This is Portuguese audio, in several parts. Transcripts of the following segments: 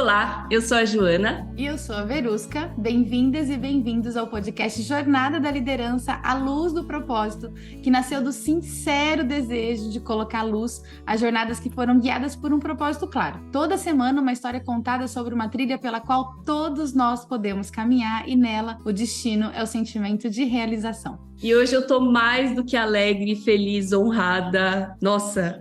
Olá, eu sou a Joana. E eu sou a Verusca. Bem-vindas e bem-vindos ao podcast Jornada da Liderança à Luz do Propósito, que nasceu do sincero desejo de colocar luz às jornadas que foram guiadas por um propósito claro. Toda semana uma história contada sobre uma trilha pela qual todos nós podemos caminhar e nela o destino é o sentimento de realização. E hoje eu tô mais do que alegre, feliz, honrada. Nossa,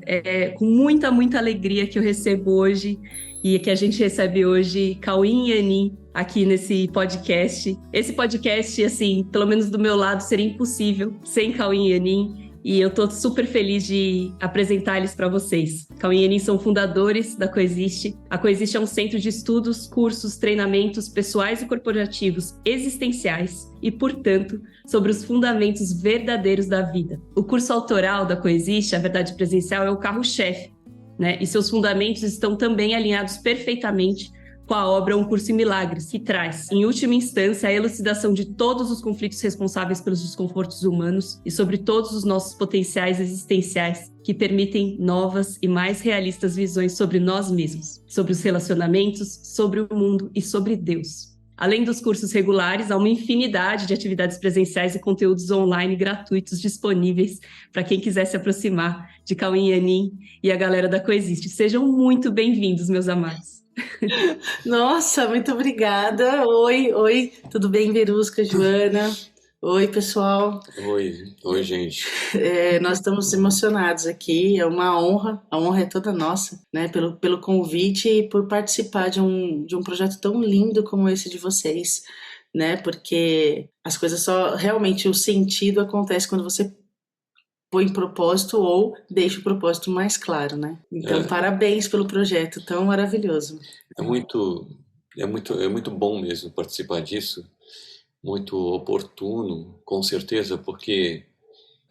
com muita alegria que eu recebo hoje e que a gente recebe hoje Cauim e Anin aqui nesse podcast. Esse podcast, assim, pelo menos do meu lado, seria impossível sem Cauim e Anin. E eu tô super feliz de apresentar eles para vocês. Cauim e Anin são fundadores da Coexiste. A Coexiste é um centro de estudos, cursos, treinamentos pessoais e corporativos existenciais e, portanto, sobre os fundamentos verdadeiros da vida. O curso autoral da Coexiste, a Verdade Presencial, é o carro-chefe, né? E seus fundamentos estão também alinhados perfeitamente com a obra Um Curso em Milagres, que traz, em última instância, a elucidação de todos os conflitos responsáveis pelos desconfortos humanos e sobre todos os nossos potenciais existenciais que permitem novas e mais realistas visões sobre nós mesmos, sobre os relacionamentos, sobre o mundo e sobre Deus. Além dos cursos regulares, há uma infinidade de atividades presenciais e conteúdos online gratuitos disponíveis para quem quiser se aproximar de Cauim e Anin e a galera da Coexiste. Sejam muito bem-vindos, meus amados. Nossa, muito obrigada. Oi, tudo bem, Verusca, Joana? Oi, pessoal. Oi, gente. Nós estamos emocionados aqui, é uma honra, a honra é toda nossa, né, pelo convite e por participar de um projeto tão lindo como esse de vocês, né, porque as coisas realmente o sentido acontece quando você põe propósito ou deixa o propósito mais claro, né? Então, parabéns pelo projeto tão maravilhoso. É muito bom mesmo participar disso, muito oportuno, com certeza, porque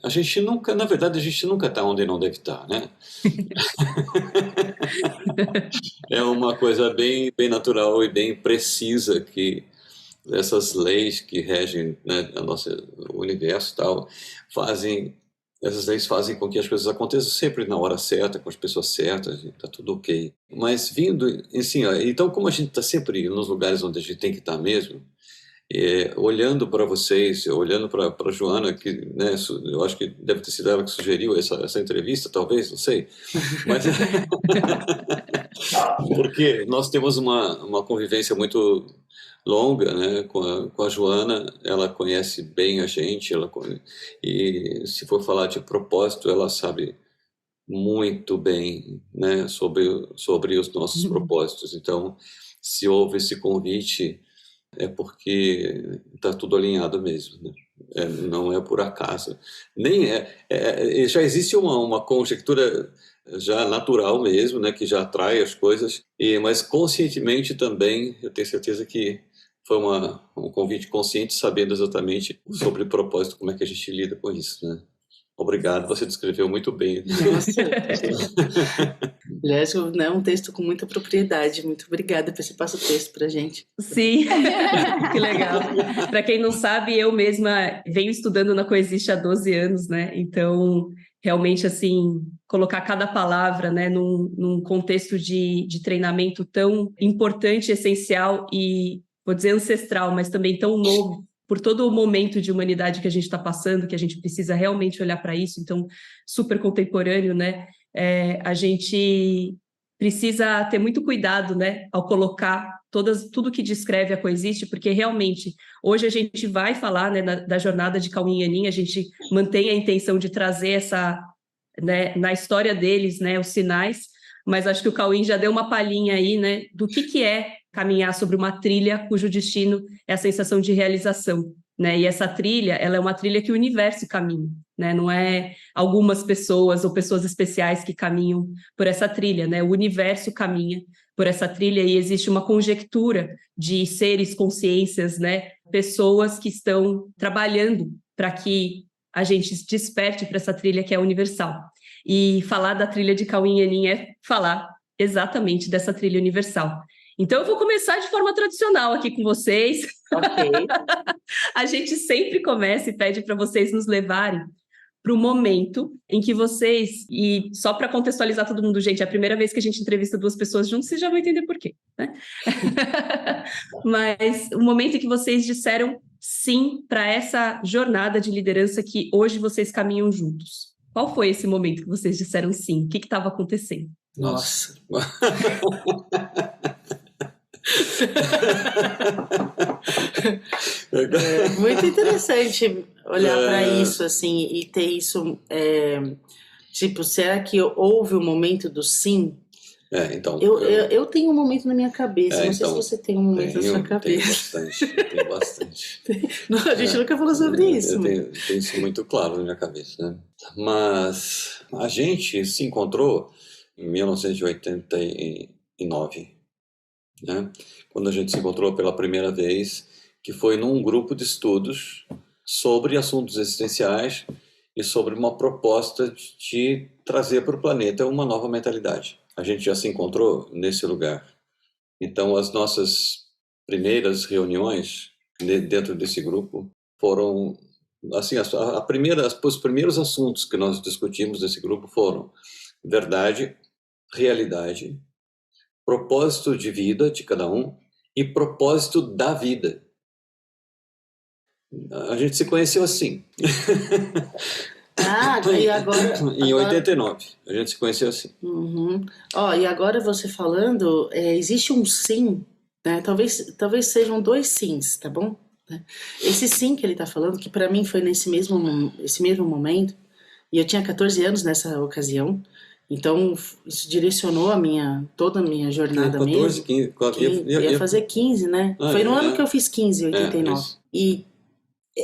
a gente nunca está onde não deve estar, né? É uma coisa bem natural e bem precisa que essas leis que regem, né, o universo e tal, essas leis fazem com que as coisas aconteçam sempre na hora certa, com as pessoas certas, está tudo ok. Mas vindo, assim, então como a gente está sempre nos lugares onde a gente tem que estar mesmo, olhando para vocês, olhando para a Joana, que, né, eu acho que deve ter sido ela que sugeriu essa entrevista, talvez, não sei. Mas porque nós temos uma convivência muito longa, né, com a Joana. Ela conhece bem a gente, e se for falar de propósito, ela sabe muito bem, né, sobre os nossos propósitos. Então, se houve esse convite, é porque está tudo alinhado mesmo, né? Não é por acaso. Nem já existe uma conjectura já natural mesmo, né, que já atrai as coisas, mas conscientemente também, eu tenho certeza que foi um convite consciente, sabendo exatamente sobre o propósito, como é que a gente lida com isso, né? Obrigado, você descreveu muito bem. Nossa, aliás, é um texto com muita propriedade. Muito obrigada por você passar o texto pra gente. Sim, que legal. Para quem não sabe, eu mesma venho estudando na Coexiste há 12 anos, né? Então, realmente, assim, colocar cada palavra, né, num contexto de treinamento tão importante, essencial e, vou dizer, ancestral, mas também tão novo, por todo o momento de humanidade que a gente está passando, que a gente precisa realmente olhar para isso, então, super contemporâneo, né? A gente precisa ter muito cuidado, né, ao colocar tudo que descreve a Coexiste, porque realmente, hoje a gente vai falar, né, da jornada de Cauim e Anin, a gente mantém a intenção de trazer né, na história deles, né, os sinais, mas acho que o Cauim já deu uma palhinha aí, né, do que é caminhar sobre uma trilha cujo destino é a sensação de realização, né? E essa trilha, ela é uma trilha que o universo caminha, né? Não é algumas pessoas ou pessoas especiais que caminham por essa trilha, né? O universo caminha por essa trilha e existe uma conjectura de seres, consciências, né? Pessoas que estão trabalhando para que a gente desperte para essa trilha que é universal. E falar da trilha de Cauim e Anin é falar exatamente dessa trilha universal. Então, eu vou começar de forma tradicional aqui com vocês. Ok. A gente sempre começa e pede para vocês nos levarem para o momento em que vocês, e só para contextualizar todo mundo, gente, é a primeira vez que a gente entrevista duas pessoas juntas, vocês já vão entender por quê, né? Mas o momento em que vocês disseram sim para essa jornada de liderança que hoje vocês caminham juntos. Qual foi esse momento que vocês disseram sim? O que estava acontecendo? Nossa. É muito interessante olhar para isso assim e ter isso, tipo, será que houve o momento do sim? Então, eu tenho um momento na minha cabeça, não sei então, se você tem um momento na sua cabeça. Tenho bastante. Não, a gente nunca falou sobre isso. Eu tenho isso muito claro na minha cabeça, né? Mas a gente se encontrou em 1989, né? Quando a gente se encontrou pela primeira vez, que foi num grupo de estudos sobre assuntos existenciais e sobre uma proposta de trazer para o planeta uma nova mentalidade. A gente já se encontrou nesse lugar. Então, as nossas primeiras reuniões dentro desse grupo foram, assim, os primeiros assuntos que nós discutimos nesse grupo foram verdade, realidade, propósito de vida de cada um e propósito da vida. A gente se conheceu assim. E agora... Em 89, a gente se conheceu assim. Uhum. E agora você falando, existe um sim, né? Talvez sejam dois sims, tá bom? Esse sim que ele tá falando, que para mim foi esse mesmo momento, e eu tinha 14 anos nessa ocasião, então isso direcionou toda a minha jornada 14, mesmo. 15, ia fazer 15, né? Foi no ano que eu fiz 15, 89. E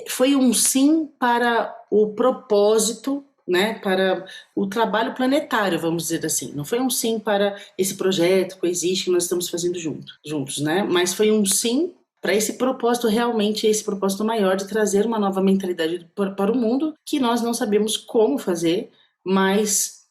foi um sim para o propósito, né, para o trabalho planetário, vamos dizer assim. Não foi um sim para esse projeto Coexiste que nós estamos fazendo juntos, né? Mas foi um sim para esse propósito, realmente esse propósito maior de trazer uma nova mentalidade para o mundo, que nós não sabemos como fazer, mas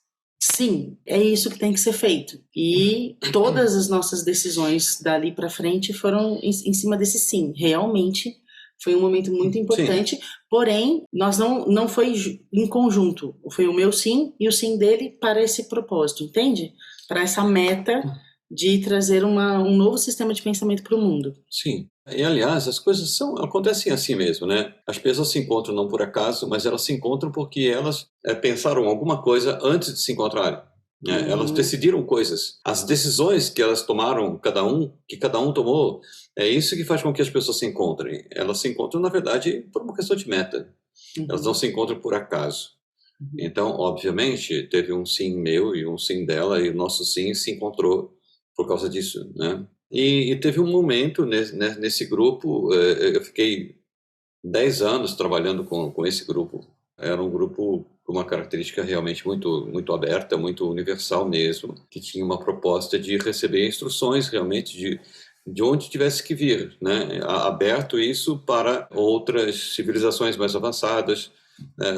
sim, é isso que tem que ser feito. E todas as nossas decisões dali para frente foram em cima desse sim. Realmente foi um momento muito importante, sim. Porém, nós não foi em conjunto. Foi o meu sim e o sim dele para esse propósito, entende? Para essa meta de trazer um novo sistema de pensamento para o mundo. Sim. E, aliás, as coisas acontecem assim mesmo, né? As pessoas se encontram não por acaso, mas elas se encontram porque elas pensaram alguma coisa antes de se encontrarem. Né? Elas decidiram coisas. As decisões que elas tomaram, que cada um tomou, é isso que faz com que as pessoas se encontrem. Elas se encontram, na verdade, por uma questão de meta. Elas não se encontram por acaso. Então, obviamente, teve um sim meu e um sim dela, e o nosso sim se encontrou por causa disso, né? E teve um momento nesse grupo, eu fiquei 10 anos trabalhando com esse grupo. Era um grupo com uma característica realmente muito, muito aberta, muito universal mesmo, que tinha uma proposta de receber instruções realmente de onde tivesse que vir, né? Aberto isso para outras civilizações mais avançadas,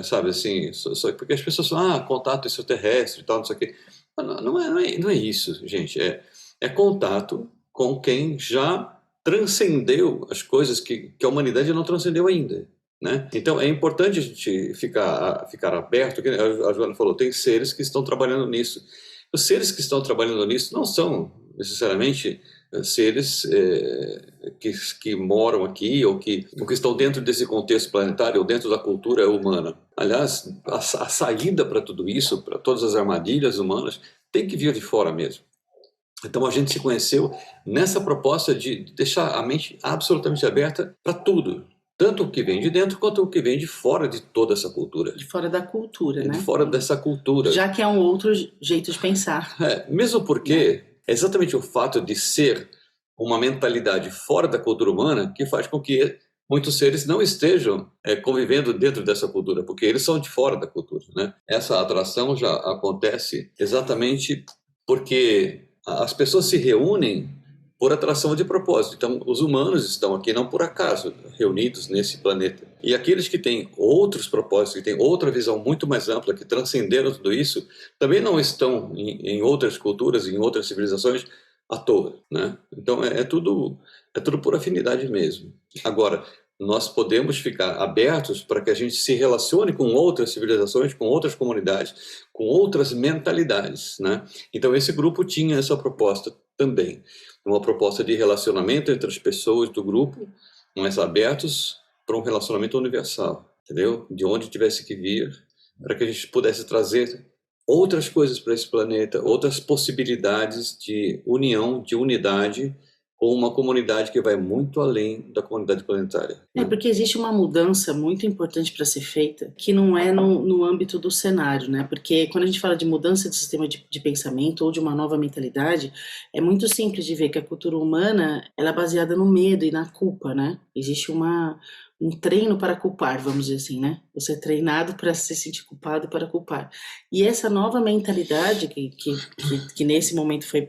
sabe assim, só porque as pessoas falam, contato extraterrestre e tal, não sei o quê. Não é isso, gente, é contato com quem já transcendeu as coisas que a humanidade não transcendeu ainda, né? Então é importante a gente ficar aberto. A Joana falou, tem seres que estão trabalhando nisso. Os seres que estão trabalhando nisso não são necessariamente seres que moram aqui ou que estão dentro desse contexto planetário ou dentro da cultura humana. Aliás, a saída para tudo isso, para todas as armadilhas humanas, tem que vir de fora mesmo. Então a gente se conheceu nessa proposta de deixar a mente absolutamente aberta para tudo. Tanto o que vem de dentro quanto o que vem de fora de toda essa cultura. De fora da cultura, né? De fora dessa cultura. Já que é um outro jeito de pensar. Mesmo porque é exatamente o fato de ser uma mentalidade fora da cultura humana que faz com que muitos seres não estejam convivendo dentro dessa cultura, porque eles são de fora da cultura, né? Essa atração já acontece exatamente porque as pessoas se reúnem por atração de propósito. Então, os humanos estão aqui não por acaso, reunidos nesse planeta. E aqueles que têm outros propósitos, que têm outra visão muito mais ampla, que transcenderam tudo isso, também não estão em outras culturas, em outras civilizações, à toa, né? Então, é tudo por afinidade mesmo. Agora, nós podemos ficar abertos para que a gente se relacione com outras civilizações, com outras comunidades, com outras mentalidades, né? Então, esse grupo tinha essa proposta também, uma proposta de relacionamento entre as pessoas do grupo, mais abertos para um relacionamento universal, entendeu? De onde tivesse que vir, para que a gente pudesse trazer outras coisas para esse planeta, outras possibilidades de união, de unidade, com uma comunidade que vai muito além da comunidade planetária. Porque existe uma mudança muito importante para ser feita, que não é no âmbito do cenário, né? Porque quando a gente fala de mudança de sistema de pensamento ou de uma nova mentalidade, é muito simples de ver que a cultura humana ela é baseada no medo e na culpa, né? Existe um treino para culpar, vamos dizer assim, né? Você é treinado para se sentir culpado e para culpar. E essa nova mentalidade que nesse momento foi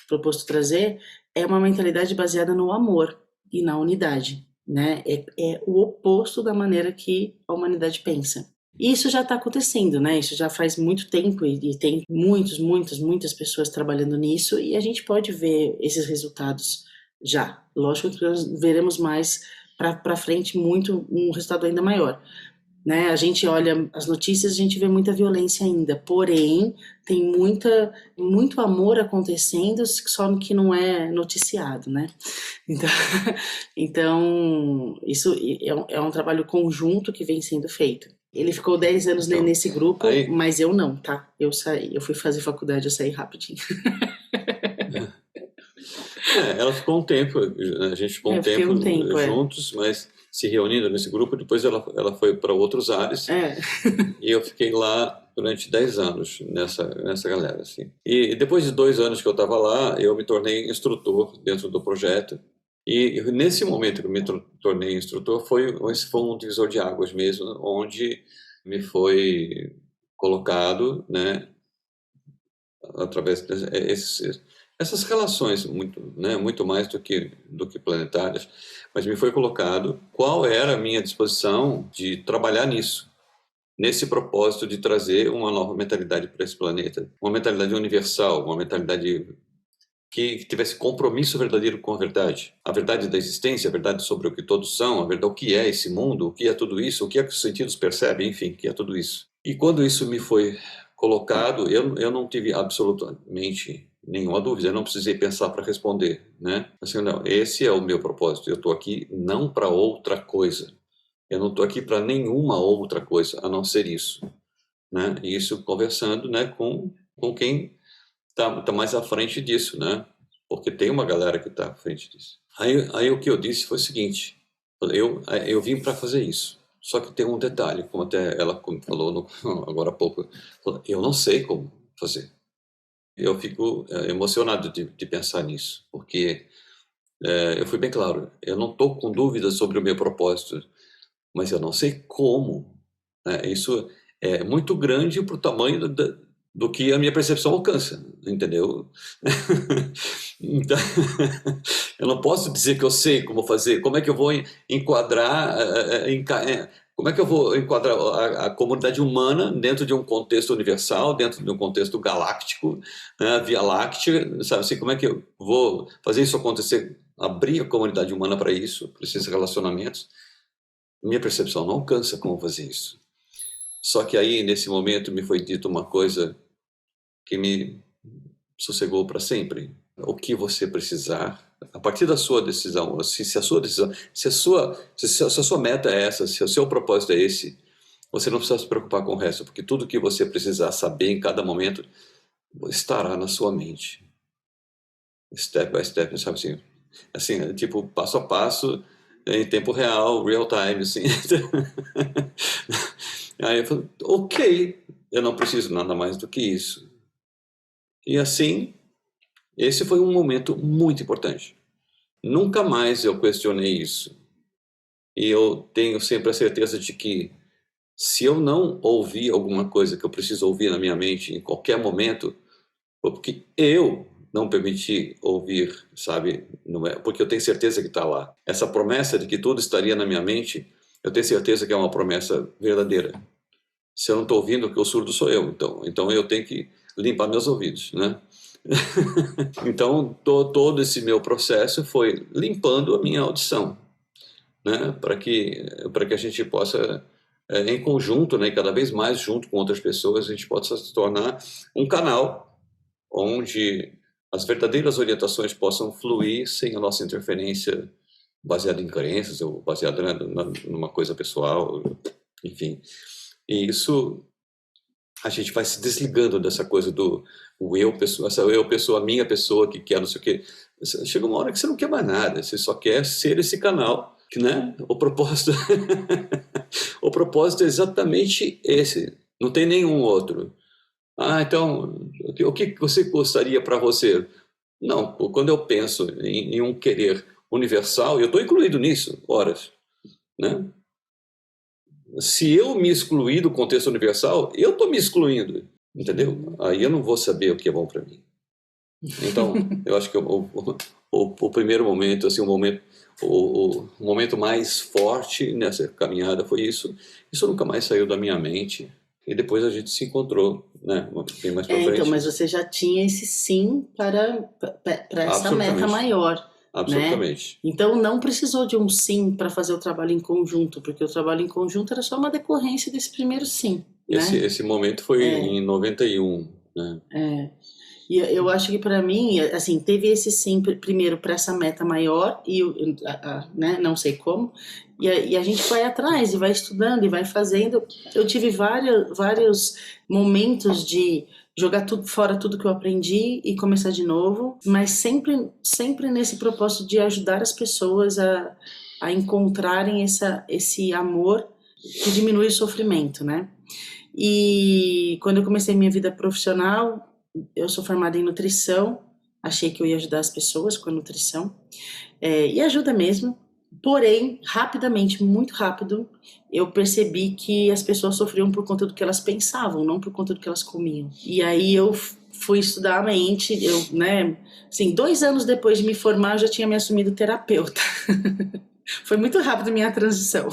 proposto trazer é uma mentalidade baseada no amor e na unidade, né? É o oposto da maneira que a humanidade pensa. E isso já está acontecendo, né? Isso já faz muito tempo e tem muitas pessoas trabalhando nisso e a gente pode ver esses resultados já. Lógico que nós veremos mais para frente um resultado ainda maior. Né? A gente olha as notícias, a gente vê muita violência ainda, porém tem muito amor acontecendo, só que não é noticiado, né? Então isso é um trabalho conjunto que vem sendo feito. Ele ficou 10 anos nesse grupo, mas eu não, tá? Eu fui fazer faculdade, eu saí rapidinho. Ela ficou um tempo, a gente ficou um tempo juntos, mas se reunindo nesse grupo, depois ela foi para outros ares, e eu fiquei lá durante 10 anos nessa galera, assim. E depois de 2 anos que eu estava lá, eu me tornei instrutor dentro do projeto, e nesse momento que eu me tornei instrutor, foi um divisor de águas mesmo, onde me foi colocado, né, através essas relações muito mais do que planetárias, mas me foi colocado qual era a minha disposição de trabalhar nesse propósito de trazer uma nova mentalidade para esse planeta, uma mentalidade universal, uma mentalidade que tivesse compromisso verdadeiro com a verdade da existência, a verdade sobre o que todos são, a verdade o que é esse mundo, o que é tudo isso, o que é que os sentidos percebem, enfim, o que é tudo isso. E quando isso me foi colocado, eu não tive absolutamente nenhuma dúvida, eu não precisei pensar para responder, né? Assim, não, esse é o meu propósito, eu estou aqui não para outra coisa, eu não estou aqui para nenhuma outra coisa, a não ser isso, né? E isso conversando, né, com quem tá mais à frente disso, né? Porque tem uma galera que está à frente disso. Aí o que eu disse foi o seguinte, eu vim para fazer isso, só que tem um detalhe, como até ela falou agora há pouco, eu não sei como fazer. Eu fico emocionado de pensar nisso, porque eu fui bem claro, eu não estou com dúvidas sobre o meu propósito, mas eu não sei como. Né? Isso é muito grande para o tamanho do que a minha percepção alcança, entendeu? Então, eu não posso dizer que eu sei como fazer, como é que eu vou enquadrar... Como é que eu vou enquadrar a comunidade humana dentro de um contexto universal, dentro de um contexto galáctico, né, Via Láctea, sabe assim, como é que eu vou fazer isso acontecer, abrir a comunidade humana para isso, para esses relacionamentos? Minha percepção não alcança como fazer isso. Só que aí, nesse momento, me foi dito uma coisa que me sossegou para sempre. O que você precisar, a partir da sua decisão, se a sua decisão, se a sua meta é essa, se o seu propósito é esse, você não precisa se preocupar com o resto, porque tudo que você precisar saber em cada momento estará na sua mente. Step by step, sabe assim, tipo passo a passo, em tempo real, real time, assim. Aí eu falei, ok, eu não preciso nada mais do que isso. E assim, esse foi um momento muito importante. Nunca mais eu questionei isso. E eu tenho sempre a certeza de que se eu não ouvir alguma coisa que eu preciso ouvir na minha mente em qualquer momento, foi porque eu não permiti ouvir, sabe? Não é, porque eu tenho certeza que está lá. Essa promessa de que tudo estaria na minha mente, eu tenho certeza que é uma promessa verdadeira. Se eu não estou ouvindo, que o surdo sou eu. Então eu tenho que limpar meus ouvidos, né? Então todo esse meu processo foi limpando a minha audição. né, para que a gente possa, em conjunto, né, cada vez mais junto com outras pessoas, a gente possa se tornar um canal onde as verdadeiras orientações possam fluir sem a nossa interferência baseada em crenças ou baseada numa coisa pessoal, enfim. E isso, a gente vai se desligando dessa coisa do eu pessoa, essa eu pessoa, minha pessoa que quer não sei o quê. Chega uma hora que você não quer mais nada, você só quer ser esse canal, que, né? O propósito o propósito é exatamente esse, não tem nenhum outro. Então, o que você gostaria para você? Não, quando eu penso em um querer universal, eu estou incluído nisso, horas, né? Se eu me excluir do contexto universal, eu estou me excluindo, entendeu? Aí eu não vou saber o que é bom para mim. Então, eu acho que o primeiro momento, assim, o momento mais forte nessa caminhada foi isso. Isso nunca mais saiu da minha mente. E depois a gente se encontrou, né? Bem mais pra frente. Então, mas você já tinha esse sim para essa meta maior. Absolutamente. Né? Então não precisou de um sim para fazer o trabalho em conjunto, porque o trabalho em conjunto era só uma decorrência desse primeiro sim. Esse momento foi em 91, né? E eu acho que para mim, assim, teve esse sim primeiro para essa meta maior e né, não sei como, e a gente vai atrás e vai estudando e vai fazendo. Eu tive vários momentos de jogar fora tudo que eu aprendi e começar de novo, mas sempre nesse propósito de ajudar as pessoas a encontrarem esse amor que diminui o sofrimento, né? E quando eu comecei minha vida profissional, eu sou formada em nutrição, achei que eu ia ajudar as pessoas com a nutrição, e ajuda mesmo, porém, rapidamente, muito rápido, eu percebi que as pessoas sofriam por conta do que elas pensavam, não por conta do que elas comiam. E aí eu fui estudar a mente, né, assim, 2 anos depois de me formar, eu já tinha me assumido terapeuta. Foi muito rápido a minha transição.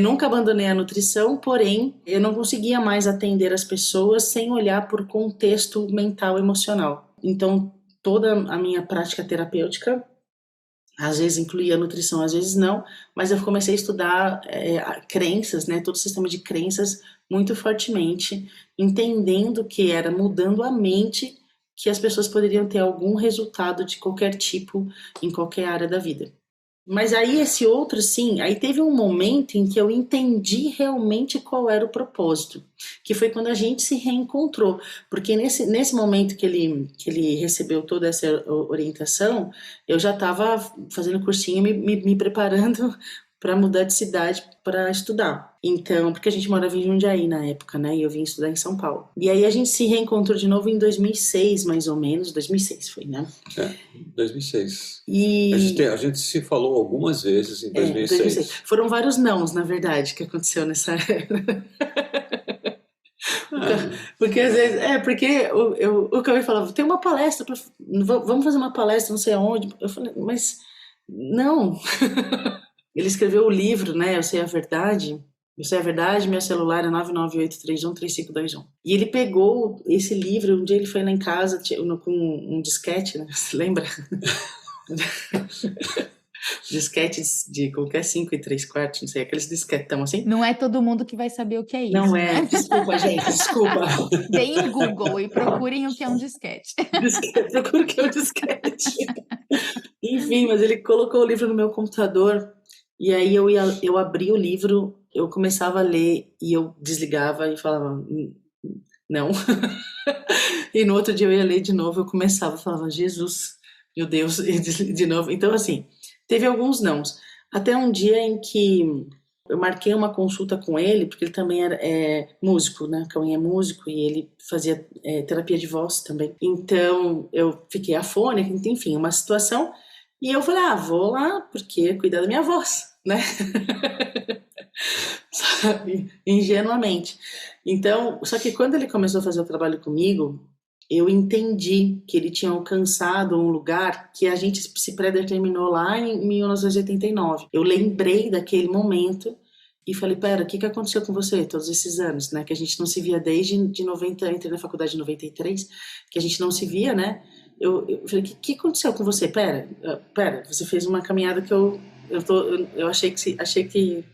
Nunca abandonei a nutrição, porém, eu não conseguia mais atender as pessoas sem olhar por contexto mental e emocional. Então, toda a minha prática terapêutica, às vezes incluía a nutrição, às vezes não, mas eu comecei a estudar crenças, né, todo o sistema de crenças muito fortemente, entendendo que era mudando a mente que as pessoas poderiam ter algum resultado de qualquer tipo em qualquer área da vida. Mas aí esse outro, sim, aí teve um momento em que eu entendi realmente qual era o propósito, que foi quando a gente se reencontrou, porque nesse momento que ele recebeu toda essa orientação, eu já estava fazendo cursinho, me preparando para mudar de cidade para estudar. Então, porque a gente morava em Jundiaí na época, né? E eu vim estudar em São Paulo. E aí a gente se reencontrou de novo em 2006, mais ou menos. 2006 foi, né? 2006. E a gente se falou algumas vezes em 2006. Foram vários nãos, na verdade, que aconteceu nessa época. Porque às vezes, porque o Cauê falava, tem uma palestra, vamos fazer uma palestra não sei aonde. Eu falei, mas não. Ele escreveu o livro, né, Eu Sei a Verdade, meu celular é 998313521. E ele pegou esse livro, um dia ele foi lá em casa com um disquete, né, você lembra? Disquete de qualquer 5 3/4, não sei, aqueles disquetão assim. Não é todo mundo que vai saber o que é isso. Não é, né? desculpa, gente, desculpa. Deem o Google e procurem o que é um disquete. Procura o que é um disquete. Enfim, mas ele colocou o livro no meu computador e aí eu abri o livro, eu começava a ler e eu desligava e falava, não. E no outro dia eu ia ler de novo, eu começava e falava, Jesus, meu Deus, e de novo. Então, assim, teve alguns nãos. Até um dia em que eu marquei uma consulta com ele, porque ele também era músico, né? Cauê é músico e ele fazia terapia de voz também. Então, eu fiquei afônica, enfim, uma situação. E eu falei, vou lá, porque cuidar da minha voz, né? Sabe? Ingenuamente. Então, só que quando ele começou a fazer o trabalho comigo, eu entendi que ele tinha alcançado um lugar que a gente se predeterminou lá em 1989. Eu lembrei daquele momento e falei, pera, o que aconteceu com você todos esses anos, né? Que a gente não se via desde 90, entrei na faculdade em 93, que a gente não se via, né? Eu falei, o que aconteceu com você? Pera, você fez uma caminhada que eu eu achei que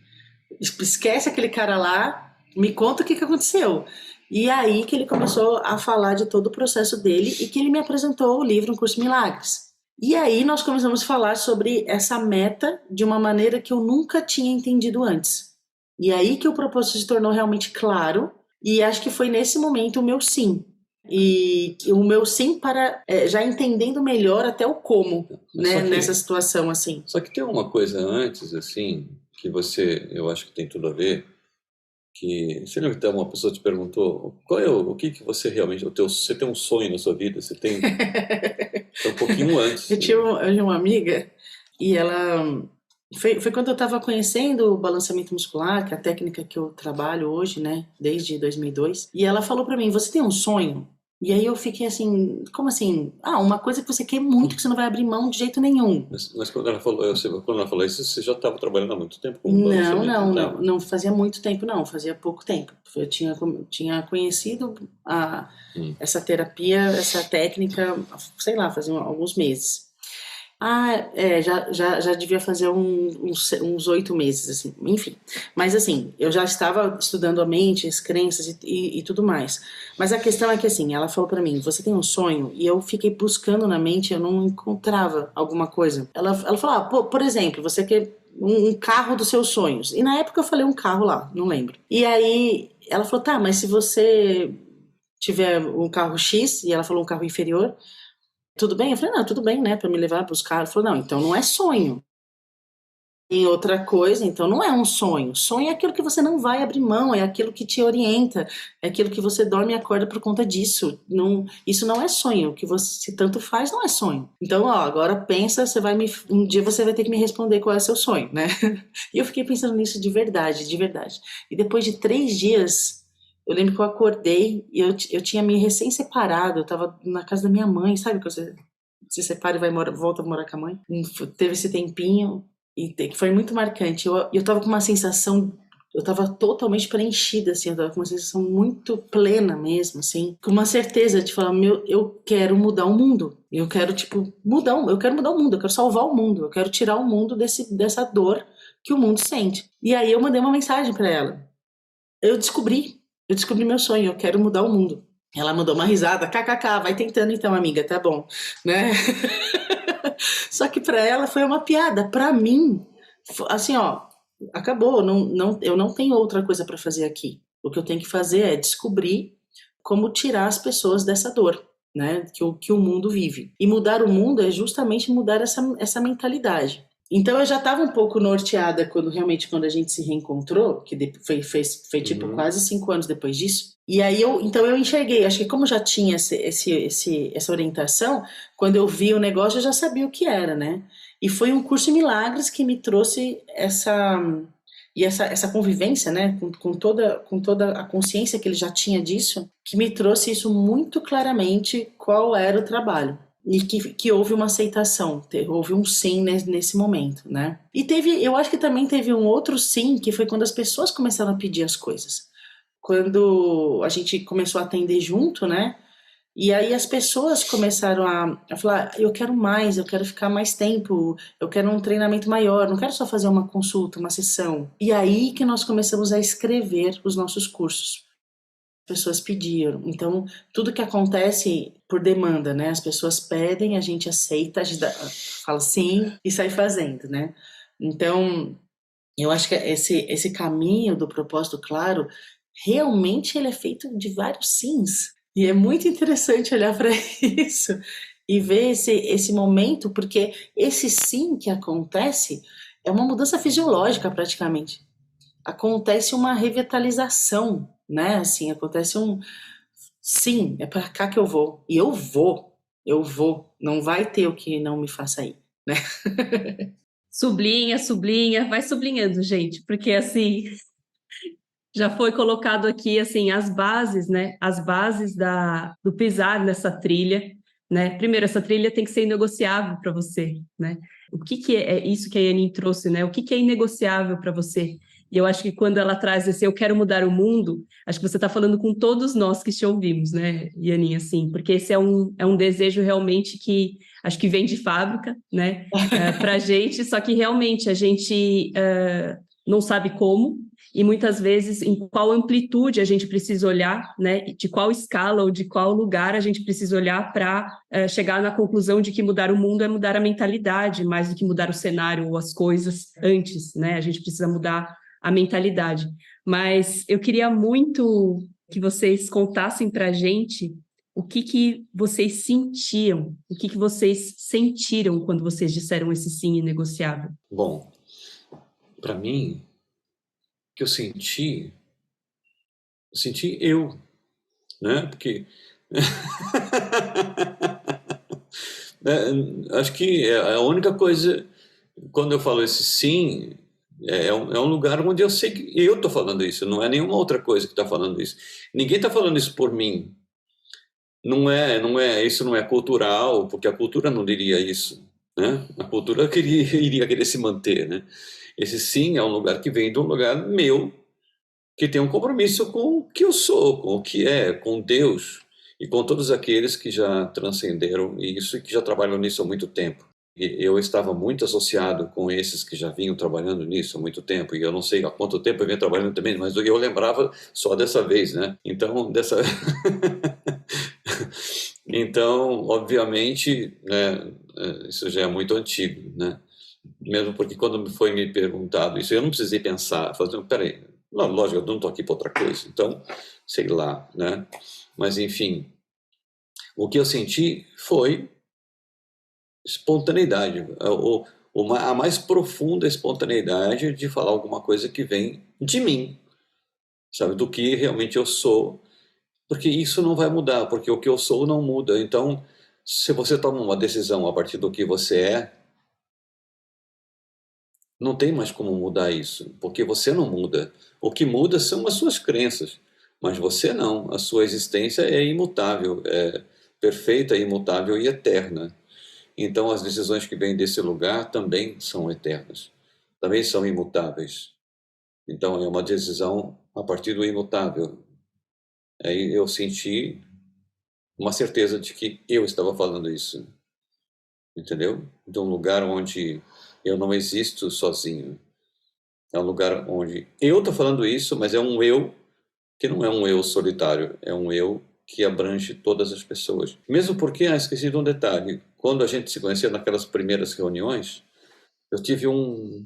esquece aquele cara lá, me conta o que aconteceu. E aí que ele começou a falar de todo o processo dele e que ele me apresentou o livro Um Curso em Milagres. E aí nós começamos a falar sobre essa meta de uma maneira que eu nunca tinha entendido antes. E aí que o propósito se tornou realmente claro, e acho que foi nesse momento o meu sim. E o meu sim para já entendendo melhor até o como, né, nessa situação assim. Só que tem uma coisa antes, assim, que eu acho que tem tudo a ver, que você lembra que uma pessoa te perguntou o que você realmente, você tem um sonho na sua vida, você tem um pouquinho antes. Eu tinha uma amiga e ela foi quando eu estava conhecendo o balanceamento muscular, que é a técnica que eu trabalho hoje, né, desde 2002, e ela falou para mim, você tem um sonho? E aí eu fiquei assim, como assim? Uma coisa que você quer muito, que você não vai abrir mão de jeito nenhum. Mas quando ela falou isso, você já estava trabalhando há muito tempo com balanceamento? Não fazia muito tempo não, fazia pouco tempo. Eu tinha conhecido essa terapia, essa técnica, sei lá, fazia alguns meses. Já devia fazer uns 8 meses, assim, enfim. Mas assim, eu já estava estudando a mente, as crenças e tudo mais. Mas a questão é que assim, ela falou pra mim, você tem um sonho? E eu fiquei buscando na mente, eu não encontrava alguma coisa. Ela falou, por exemplo, você quer um carro dos seus sonhos. E na época eu falei um carro lá, não lembro. E aí ela falou, tá, mas se você tiver um carro X, e ela falou um carro inferior, tudo bem? Eu falei, não, tudo bem, né, pra me levar, buscar. Ela falou, não, então não é sonho. E outra coisa, então não é um sonho. Sonho é aquilo que você não vai abrir mão, é aquilo que te orienta, é aquilo que você dorme e acorda por conta disso. Isso não é sonho, o que você tanto faz não é sonho. Então, agora pensa, um dia você vai ter que me responder qual é o seu sonho, né? E eu fiquei pensando nisso de verdade. E depois de 3 dias, eu lembro que eu acordei e eu tinha me recém-separado, eu tava na casa da minha mãe, sabe que você se separa e volta a morar com a mãe? Teve esse tempinho, e que foi muito marcante. Eu tava com uma sensação, eu tava totalmente preenchida, assim, eu tava com uma sensação muito plena mesmo, assim, com uma certeza de falar, eu quero mudar o mundo. Eu quero, mudar o mundo, eu quero salvar o mundo, eu quero tirar o mundo dessa dor que o mundo sente. E aí eu mandei uma mensagem pra ela. Eu descobri meu sonho, eu quero mudar o mundo. Ela mandou uma risada, kkk, vai tentando então, amiga, tá bom, né? Só que para ela foi uma piada, para mim, assim, acabou, eu não tenho outra coisa para fazer aqui. O que eu tenho que fazer é descobrir como tirar as pessoas dessa dor, né, que o mundo vive. E mudar o mundo é justamente mudar essa mentalidade. Então eu já estava um pouco norteada quando a gente se reencontrou, que foi tipo quase 5 anos depois disso. E aí eu enxerguei, acho que como já tinha essa orientação, quando eu vi o negócio eu já sabia o que era, né? E foi um curso em milagres que me trouxe essa convivência, né, com toda a consciência que ele já tinha disso, que me trouxe isso muito claramente, qual era o trabalho. E que houve uma aceitação, houve um sim nesse momento, né? E eu acho que também teve um outro sim, que foi quando as pessoas começaram a pedir as coisas. Quando a gente começou a atender junto, né? E aí as pessoas começaram a falar, eu quero mais, eu quero ficar mais tempo, eu quero um treinamento maior, não quero só fazer uma consulta, uma sessão. E aí que nós começamos a escrever os nossos cursos. Pessoas pediram. Então, tudo que acontece por demanda, né? As pessoas pedem, a gente aceita, a gente fala sim e sai fazendo, né? Então, eu acho que esse caminho do propósito claro, realmente ele é feito de vários sims. E é muito interessante olhar para isso e ver esse momento, porque esse sim que acontece é uma mudança fisiológica praticamente. Acontece uma revitalização, né? Assim, acontece sim, é para cá que eu vou. E eu vou. Não vai ter o que não me faça ir, né? Sublinha, vai sublinhando, gente, porque assim já foi colocado aqui assim as bases, né? As bases do pisar nessa trilha, né? Primeiro, essa trilha tem que ser inegociável para você, né? O que é isso que a Yanin trouxe, né? O que é inegociável para você? E eu acho que quando ela traz esse eu quero mudar o mundo, acho que você está falando com todos nós que te ouvimos, né, Yanin, assim, porque esse é um desejo realmente que acho que vem de fábrica, né, para a gente, só que realmente a gente não sabe como, e muitas vezes em qual amplitude a gente precisa olhar, né, de qual escala ou de qual lugar a gente precisa olhar para chegar na conclusão de que mudar o mundo é mudar a mentalidade, mais do que mudar o cenário ou as coisas antes, né, a gente precisa mudar a mentalidade. Mas eu queria muito que vocês contassem para a gente o que vocês sentiam, o que vocês sentiram quando vocês disseram esse sim inegociável. Bom, para mim, o que eu senti eu, né? Porque acho que é a única coisa, quando eu falo esse sim, é um lugar onde eu sei que eu estou falando isso, não é nenhuma outra coisa que está falando isso. Ninguém está falando isso por mim. Isso não é cultural, porque a cultura não diria isso, né? A cultura iria querer se manter, né? Esse sim é um lugar que vem de um lugar meu, que tem um compromisso com o que eu sou, com o que é, com Deus e com todos aqueles que já transcenderam isso e que já trabalham nisso há muito tempo. E eu estava muito associado com esses que já vinham trabalhando nisso há muito tempo, e eu não sei há quanto tempo eu venho trabalhando também, mas eu lembrava só dessa vez, né? Então, então, obviamente, né, isso já é muito antigo, né? Mesmo porque quando foi me perguntado isso, eu não precisei pensar, falei, peraí, não, lógico, eu não estou aqui para outra coisa, então, sei lá, né? Mas, enfim, o que eu senti foi espontaneidade, a mais profunda espontaneidade de falar alguma coisa que vem de mim, sabe, do que realmente eu sou, porque isso não vai mudar, porque o que eu sou não muda. Então, se você toma uma decisão a partir do que você é, não tem mais como mudar isso, porque você não muda. O que muda são as suas crenças, mas você não. A sua existência é imutável, é perfeita, imutável e eterna. Então, as decisões que vêm desse lugar também são eternas, também são imutáveis. Então, é uma decisão a partir do imutável. Aí eu senti uma certeza de que eu estava falando isso, entendeu? De um lugar onde eu não existo sozinho. É um lugar onde eu estou falando isso, mas é um eu que não é um eu solitário, é um eu que abrange todas as pessoas. Mesmo porque, esqueci de um detalhe, quando a gente se conhecia naquelas primeiras reuniões, eu tive um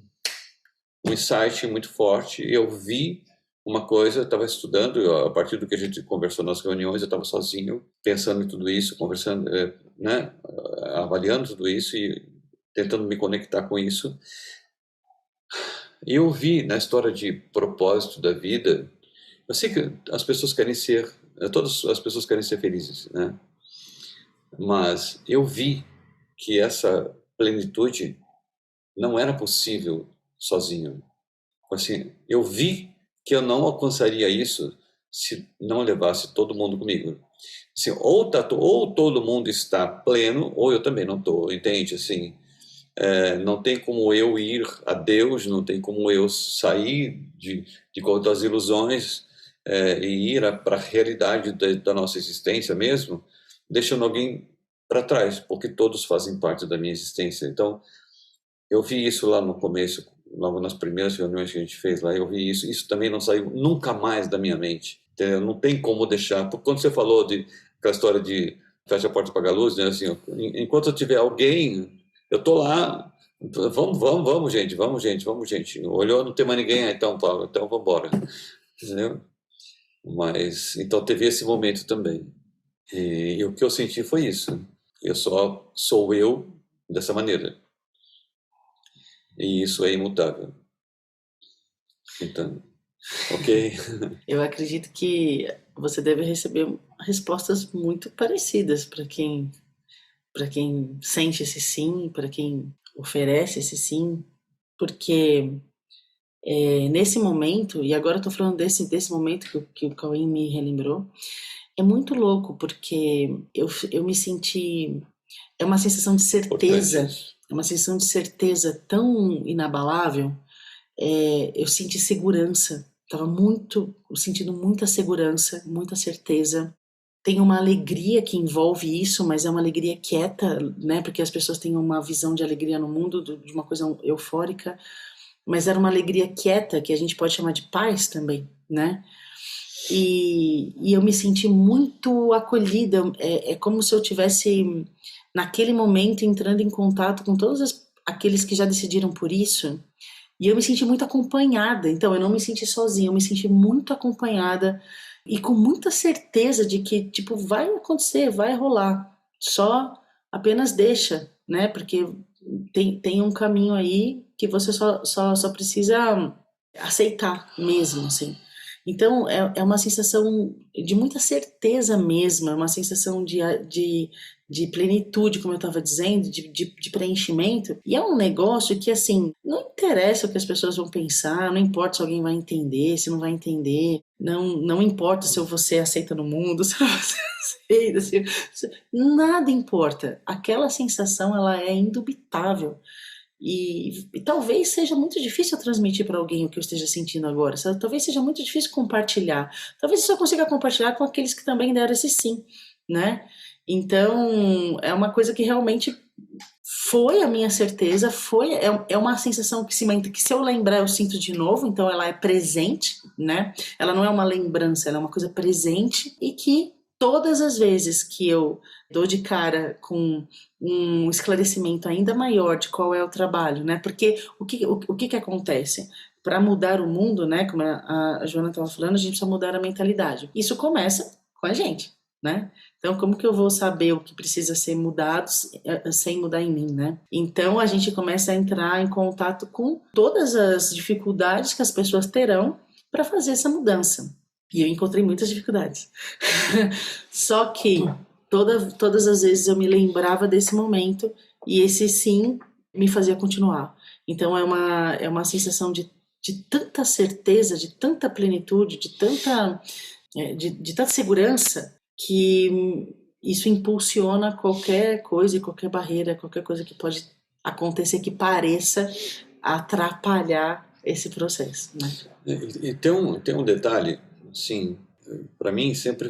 insight muito forte, eu vi uma coisa, eu estava estudando, a partir do que a gente conversou nas reuniões, eu estava sozinho, pensando em tudo isso, conversando, né, avaliando tudo isso e tentando me conectar com isso. E eu vi na história de propósito da vida, eu sei que as pessoas querem ser, todas as pessoas querem ser felizes, né? Mas eu vi que essa plenitude não era possível sozinho. Assim, eu vi que eu não alcançaria isso se não levasse todo mundo comigo. Assim, ou todo mundo está pleno, ou eu também não estou, entende? Assim, não tem como eu ir a Deus, não tem como eu sair das ilusões e ir para a realidade da nossa existência mesmo, deixando alguém para trás, porque todos fazem parte da minha existência. Então, eu vi isso lá no começo, logo nas primeiras reuniões que a gente fez lá, eu vi isso. Isso também não saiu nunca mais da minha mente. Entendeu? Não tem como deixar. Porque quando você falou aquela história de fecha a porta e apaga a luz, né? Assim, enquanto eu tiver alguém, eu tô lá. Vamos, gente, vamos, gente, vamos, gente. Olhou, não tem mais ninguém, então, Paulo, então vamos embora. Entendeu? Mas, então teve esse momento também. E o que eu senti foi isso. Eu só sou eu dessa maneira. E isso é imutável. Então, ok? Eu acredito que você deve receber respostas muito parecidas para quem sente esse sim, para quem oferece esse sim, porque nesse momento, e agora eu estou falando desse momento que o Cauim me relembrou, é muito louco, porque eu me senti... É uma sensação de certeza, é uma sensação de certeza tão inabalável. Eu senti segurança, estava sentindo muita segurança, muita certeza. tem uma alegria que envolve isso, mas é uma alegria quieta, né? Porque as pessoas têm uma visão de alegria no mundo, de uma coisa eufórica, mas era uma alegria quieta, que a gente pode chamar de paz também, né? E eu me senti muito acolhida, é como se eu tivesse, naquele momento, entrando em contato com todos aqueles que já decidiram por isso, e eu me senti muito acompanhada, então eu não me senti sozinha, eu me senti muito acompanhada, e com muita certeza de que, tipo, vai acontecer, vai rolar, só apenas deixa, né? Porque tem um caminho aí que você só precisa aceitar mesmo, assim. Então, é uma sensação de muita certeza mesmo, é uma sensação de plenitude, como eu estava dizendo, de preenchimento. E é um negócio que, assim, não interessa o que as pessoas vão pensar, não importa se alguém vai entender, se não vai entender, não importa se você aceita no mundo, se você aceita, nada importa. Aquela sensação, ela é indubitável. E talvez seja muito difícil eu transmitir para alguém o que eu esteja sentindo agora, sabe? Talvez seja muito difícil compartilhar. Talvez eu só consiga compartilhar com aqueles que também deram esse sim, né? Então, é uma coisa que realmente foi a minha certeza, é uma sensação que se eu lembrar eu sinto de novo, então ela é presente, né? Ela não é uma lembrança, ela é uma coisa presente e que todas as vezes que eu dou de cara com um esclarecimento ainda maior de qual é o trabalho, né? Porque o que acontece? Para mudar o mundo, né? Como a Joana estava falando, a gente precisa mudar a mentalidade. Isso começa com a gente, né? Então, como que eu vou saber o que precisa ser mudado sem mudar em mim, né? Então, a gente começa a entrar em contato com todas as dificuldades que as pessoas terão para fazer essa mudança. E eu encontrei muitas dificuldades. Só que todas as vezes eu me lembrava desse momento e esse sim me fazia continuar. Então, é uma sensação de tanta certeza, de tanta plenitude, de tanta segurança, que isso impulsiona qualquer coisa e qualquer barreira, qualquer coisa que pode acontecer que pareça atrapalhar esse processo, né? E tem um detalhe, assim, para mim eu sempre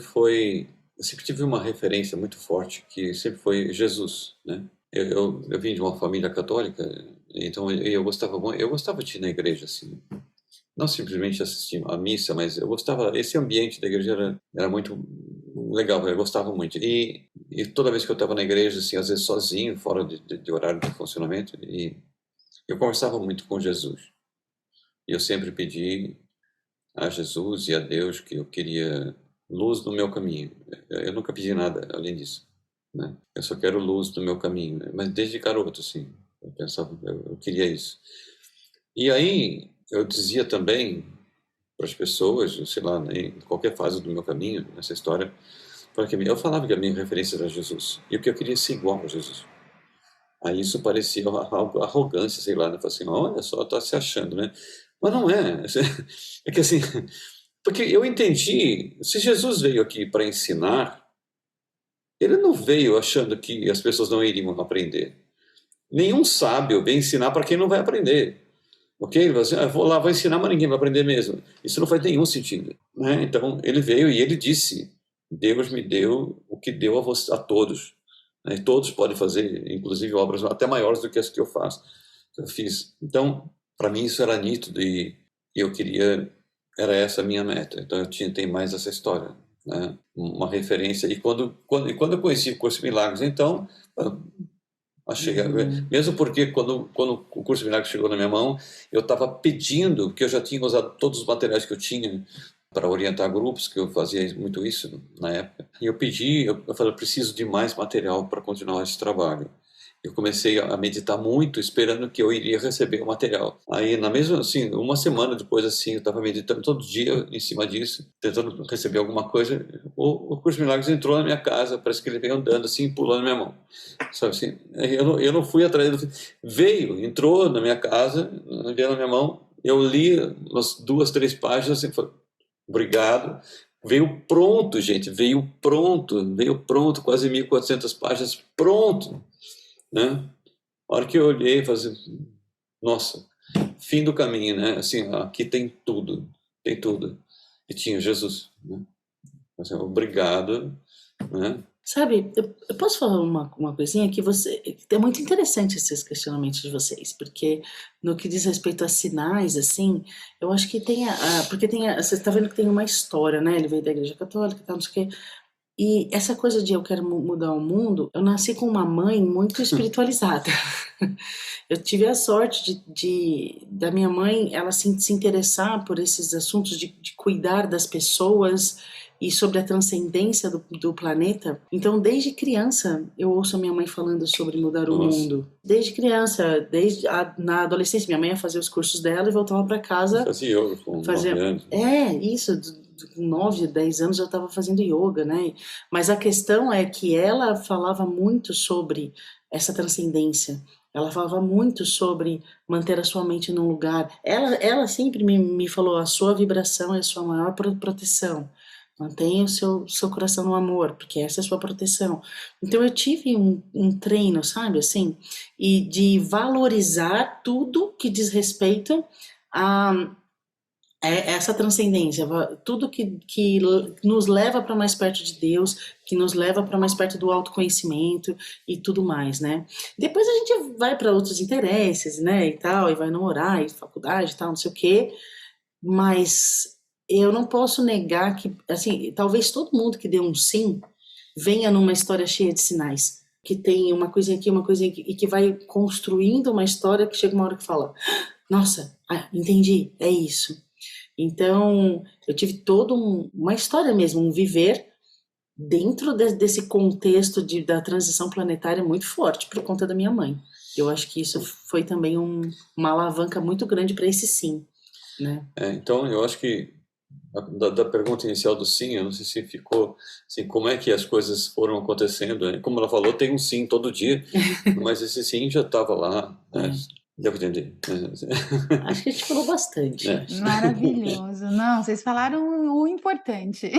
tive uma referência muito forte que sempre foi Jesus, né? Eu vim de uma família católica, então eu gostava de ir na igreja, assim, não simplesmente assistir a missa, mas eu gostava, esse ambiente da igreja era muito legal, eu gostava muito. E toda vez que eu estava na igreja, assim, às vezes sozinho, fora de horário de funcionamento, e eu conversava muito com Jesus. E eu sempre pedi a Jesus e a Deus que eu queria luz no meu caminho. Eu nunca pedi nada além disso, né? Eu só quero luz no meu caminho, né? Mas desde garoto, assim, eu pensava, eu queria isso. E aí eu dizia também para as pessoas, sei lá, em qualquer fase do meu caminho, nessa história, eu falava que a minha referência era Jesus e o que eu queria ser igual a Jesus. Aí isso parecia uma arrogância, sei lá, né? Eu falei assim, olha só, tá se achando, né? Mas não é. É que assim, porque eu entendi, se Jesus veio aqui para ensinar, ele não veio achando que as pessoas não iriam aprender. Nenhum sábio vem ensinar para quem não vai aprender. Ok? Ele vai dizer, eu vou lá, vou ensinar, mas ninguém vai aprender mesmo. Isso não faz nenhum sentido, né? Então, ele veio e ele disse, Deus me deu o que deu a todos. Né? E todos podem fazer, inclusive, obras até maiores do que as que eu faço, que eu fiz. Então, para mim, isso era nítido e eu queria, era essa a minha meta. Então, tem mais essa história, né? Uma referência. E quando eu conheci o Curso de Milagres, então, mesmo porque quando o Curso de Milagres chegou na minha mão, eu estava pedindo, porque eu já tinha usado todos os materiais que eu tinha para orientar grupos, que eu fazia muito isso na época. E eu falei, eu preciso de mais material para continuar esse trabalho. Eu comecei a meditar muito, esperando que eu iria receber o material. Aí, na mesma, assim, uma semana depois, assim, eu estava meditando todo dia em cima disso, tentando receber alguma coisa. O Curso de Milagres entrou na minha casa, parece que ele veio andando, assim, pulando na minha mão. Sabe assim? Eu não fui atrás dele. Veio, entrou na minha casa, veio na minha mão. Eu li umas 2, 3 páginas, assim, falei, obrigado. Veio pronto, gente, veio pronto, quase 1.400 páginas, pronto. Né? A hora que eu olhei e falei assim, nossa, fim do caminho, né? Assim, aqui tem tudo. E tinha Jesus, né? Assim, obrigado, né? Sabe, eu posso falar uma coisinha que é muito interessante esses questionamentos de vocês, porque no que diz respeito a sinais, assim, eu acho que porque você está vendo que tem uma história, né? Ele veio da Igreja Católica, tal, não sei o quê. E essa coisa de eu quero mudar o mundo, eu nasci com uma mãe muito espiritualizada. Eu tive a sorte da minha mãe, ela se interessar por esses assuntos de cuidar das pessoas e sobre a transcendência do planeta. Então, desde criança, eu ouço a minha mãe falando sobre mudar o mundo. Desde criança, na adolescência, minha mãe ia fazer os cursos dela e voltava para casa. Fazia yoga com 9 anos. Isso, com 9, 10 anos eu estava fazendo yoga, né? Mas a questão é que ela falava muito sobre essa transcendência. Ela falava muito sobre manter a sua mente num lugar. Ela sempre me falou, a sua vibração é a sua maior proteção. Mantenha o seu coração no amor, porque essa é a sua proteção. Então eu tive um treino, sabe, assim, e de valorizar tudo que diz respeito a essa transcendência, tudo que nos leva para mais perto de Deus, que nos leva para mais perto do autoconhecimento e tudo mais, né? Depois a gente vai para outros interesses, né, e tal, e vai namorar, e faculdade e tal, não sei o quê, mas eu não posso negar que, assim, talvez todo mundo que deu um sim venha numa história cheia de sinais, que tem uma coisinha aqui, uma coisinha aqui, e que vai construindo uma história que chega uma hora que fala, nossa, entendi, é isso. Então, eu tive toda uma história mesmo, um viver dentro desse contexto da transição planetária muito forte por conta da minha mãe. Eu acho que isso foi também uma alavanca muito grande para esse sim, né? Então, eu acho que da pergunta inicial do sim, eu não sei se ficou assim, como é que as coisas foram acontecendo, né? Como ela falou, tem um sim todo dia, mas esse sim já estava lá, né? Devo entender. Acho que a gente falou bastante. Maravilhoso. Não, vocês falaram o importante.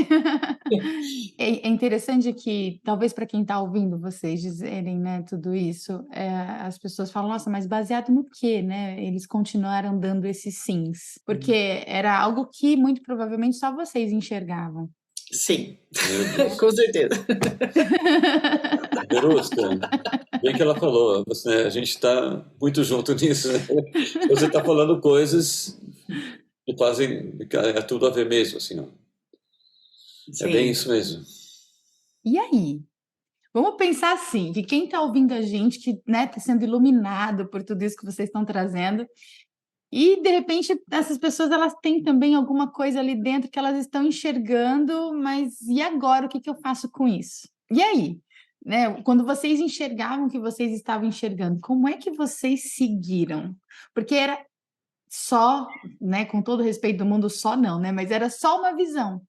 É interessante que, talvez para quem está ouvindo vocês dizerem, né, tudo isso, as pessoas falam, nossa, mas baseado no quê, né? Eles continuaram dando esses sims. Porque era algo que, muito provavelmente, só vocês enxergavam. Sim, com certeza. Verusca, bem que ela falou, a gente está muito junto nisso, né? Você está falando coisas que fazem, é tudo a ver mesmo, assim, ó. Sim. É bem isso mesmo. E aí? Vamos pensar assim, que quem está ouvindo a gente, que está sendo iluminado por tudo isso que vocês estão trazendo, e de repente essas pessoas elas têm também alguma coisa ali dentro que elas estão enxergando, mas e agora o que eu faço com isso? E aí? Né? Quando vocês enxergavam o que vocês estavam enxergando, como é que vocês seguiram? Porque era só, né, com todo o respeito do mundo, só não, né? Mas era só uma visão.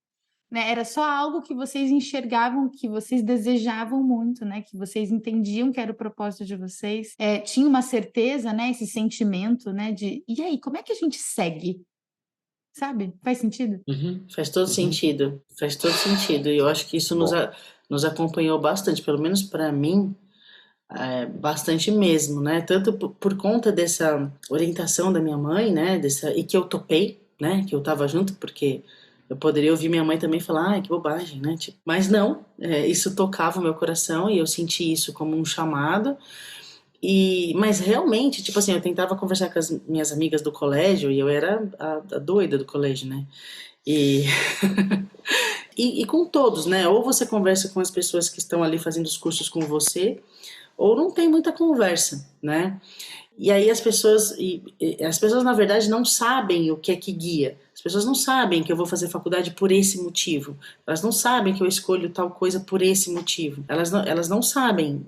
Né, era só algo que vocês enxergavam, que vocês desejavam muito, né? Que vocês entendiam que era o propósito de vocês. Tinha uma certeza, né? Esse sentimento, né? E aí, como é que a gente segue? Sabe? Faz sentido? Faz todo sentido. Faz todo sentido. E eu acho que isso nos acompanhou bastante, pelo menos para mim, bastante mesmo, né? Tanto por conta dessa orientação da minha mãe, né? E que eu topei, né? Que eu estava junto, porque eu poderia ouvir minha mãe também falar, ai, que bobagem, né? Tipo, mas não, isso tocava o meu coração e eu senti isso como um chamado. Mas realmente, tipo assim, eu tentava conversar com as minhas amigas do colégio e eu era a doida do colégio, né? E com todos, né? Ou você conversa com as pessoas que estão ali fazendo os cursos com você, ou não tem muita conversa, né? E aí as pessoas, na verdade, não sabem o que é que guia. As pessoas não sabem que eu vou fazer faculdade por esse motivo. Elas não sabem que eu escolho tal coisa por esse motivo. Elas não sabem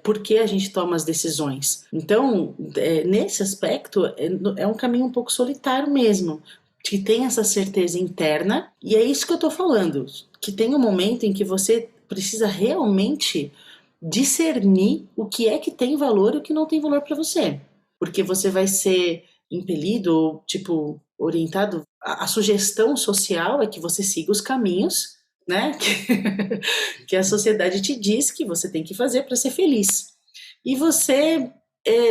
por que a gente toma as decisões. Então, nesse aspecto, é um caminho um pouco solitário mesmo, que tem essa certeza interna. E é isso que eu estou falando, que tem um momento em que você precisa realmente discernir o que é que tem valor e o que não tem valor para você, porque você vai ser impelido, tipo, orientado. A sugestão social é que você siga os caminhos, né, que a sociedade te diz que você tem que fazer para ser feliz, e você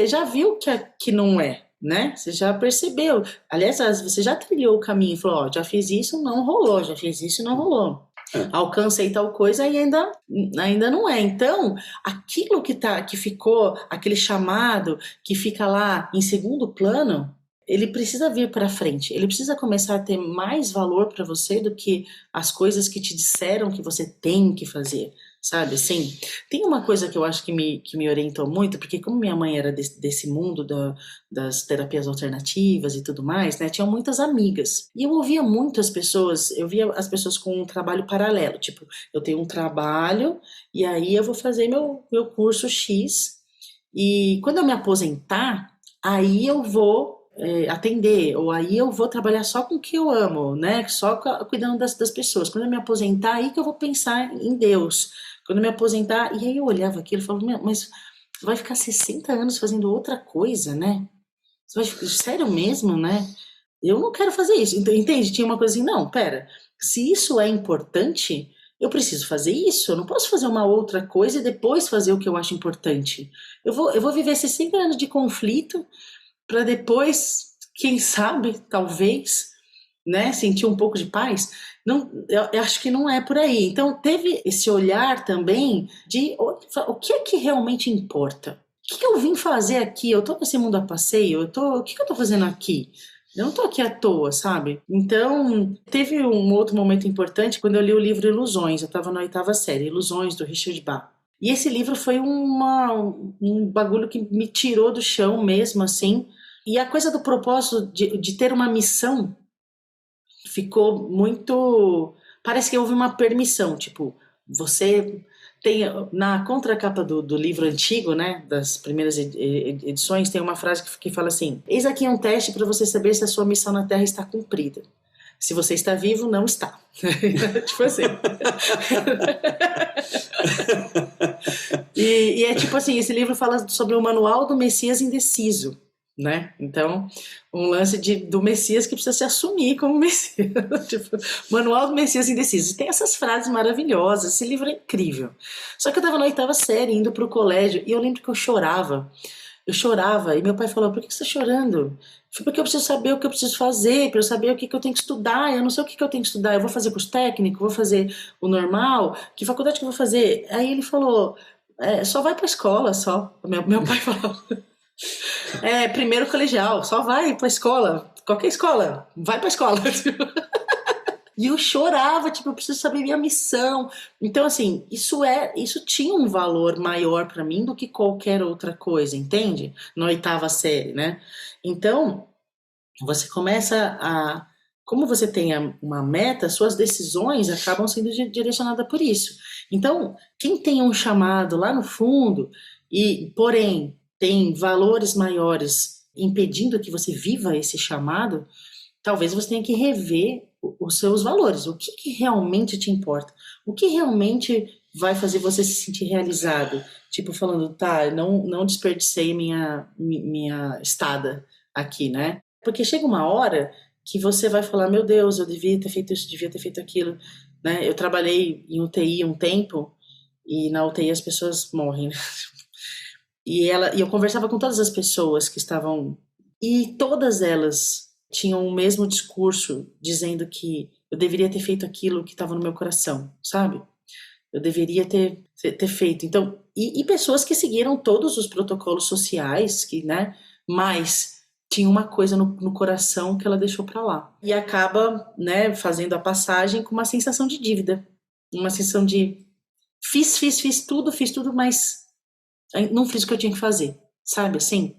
já viu que não é, né? Você já percebeu, aliás, você já trilhou o caminho e falou, já fiz isso, não rolou, já fiz isso, não rolou. alcancei tal coisa e ainda não é. Então, aquilo que ficou, aquele chamado que fica lá em segundo plano, ele precisa vir para frente. Ele precisa começar a ter mais valor para você do que as coisas que te disseram que você tem que fazer. Sabe, assim, tem uma coisa que eu acho que me orientou muito, porque como minha mãe era desse mundo das terapias alternativas e tudo mais, né, tinham muitas amigas, e eu ouvia muito as pessoas, eu via as pessoas com um trabalho paralelo, tipo, eu tenho um trabalho, e aí eu vou fazer meu curso X, e quando eu me aposentar, aí eu vou atender, ou aí eu vou trabalhar só com o que eu amo, né? Só cuidando das pessoas. Quando eu me aposentar, aí que eu vou pensar em Deus. Quando eu me aposentar, e aí eu olhava aquilo e falava, mas você vai ficar 60 anos fazendo outra coisa, né? Você vai ficar, sério mesmo, né? Eu não quero fazer isso. Então, entende? Tinha uma coisa assim, não, pera, se isso é importante, eu preciso fazer isso. Eu não posso fazer uma outra coisa e depois fazer o que eu acho importante. Eu vou viver 60 anos de conflito para depois, quem sabe, talvez, né, sentir um pouco de paz. Não, eu acho que não é por aí. Então, teve esse olhar também de o que é que realmente importa? O que eu vim fazer aqui? Eu tô nesse mundo a passeio? O que eu tô fazendo aqui? Eu não tô aqui à toa, sabe? Então, teve um outro momento importante quando eu li o livro Ilusões. Eu estava na 8ª série, Ilusões, do Richard Bach. E esse livro foi um bagulho que me tirou do chão mesmo, assim. E a coisa do propósito de ter uma missão ficou muito... Parece que houve uma permissão, tipo, você tem... Na contracapa do livro antigo, né, das primeiras edições, tem uma frase que fala assim: eis aqui um teste para você saber se a sua missão na Terra está cumprida. Se você está vivo, não está. Tipo assim. E é tipo assim, esse livro fala sobre o manual do Messias indeciso, né? Então, um lance do Messias que precisa se assumir como Messias. Tipo, manual do Messias indeciso. Tem essas frases maravilhosas, esse livro é incrível. Só que eu estava na 8ª série, indo para o colégio, e eu lembro que eu chorava. Eu chorava, e meu pai falou, por que você está chorando? Foi porque eu preciso saber o que eu preciso fazer, para eu saber o que eu tenho que estudar. Eu não sei o que eu tenho que estudar. Eu vou fazer curso técnico, vou fazer o normal, que faculdade que eu vou fazer? Aí ele falou, só vai para a escola, só. Meu pai falou, primeiro colegial, só vai para a escola, qualquer escola, vai para a escola. E eu chorava, tipo, eu preciso saber minha missão. Então, assim, isso tinha um valor maior para mim do que qualquer outra coisa, entende? Na 8ª série, né? Então, você começa como você tem uma meta, suas decisões acabam sendo direcionadas por isso. Então, quem tem um chamado lá no fundo, porém, tem valores maiores impedindo que você viva esse chamado, talvez você tenha que rever os seus valores. O que realmente te importa? O que realmente vai fazer você se sentir realizado? Tipo, falando, tá, não desperdicei minha estada aqui, né? Porque chega uma hora que você vai falar, meu Deus, eu devia ter feito isso, devia ter feito aquilo, né? Eu trabalhei em UTI um tempo, e na UTI as pessoas morrem, né? E eu conversava com todas as pessoas que estavam... E todas elas tinham o mesmo discurso, dizendo que eu deveria ter feito aquilo que estava no meu coração, sabe? Eu deveria ter feito. Então, e pessoas que seguiram todos os protocolos sociais, né? Mas tinha uma coisa no coração que ela deixou para lá. E acaba, né, fazendo a passagem com uma sensação de dívida. Uma sensação de fiz tudo, mas não fiz o que eu tinha que fazer, sabe, assim?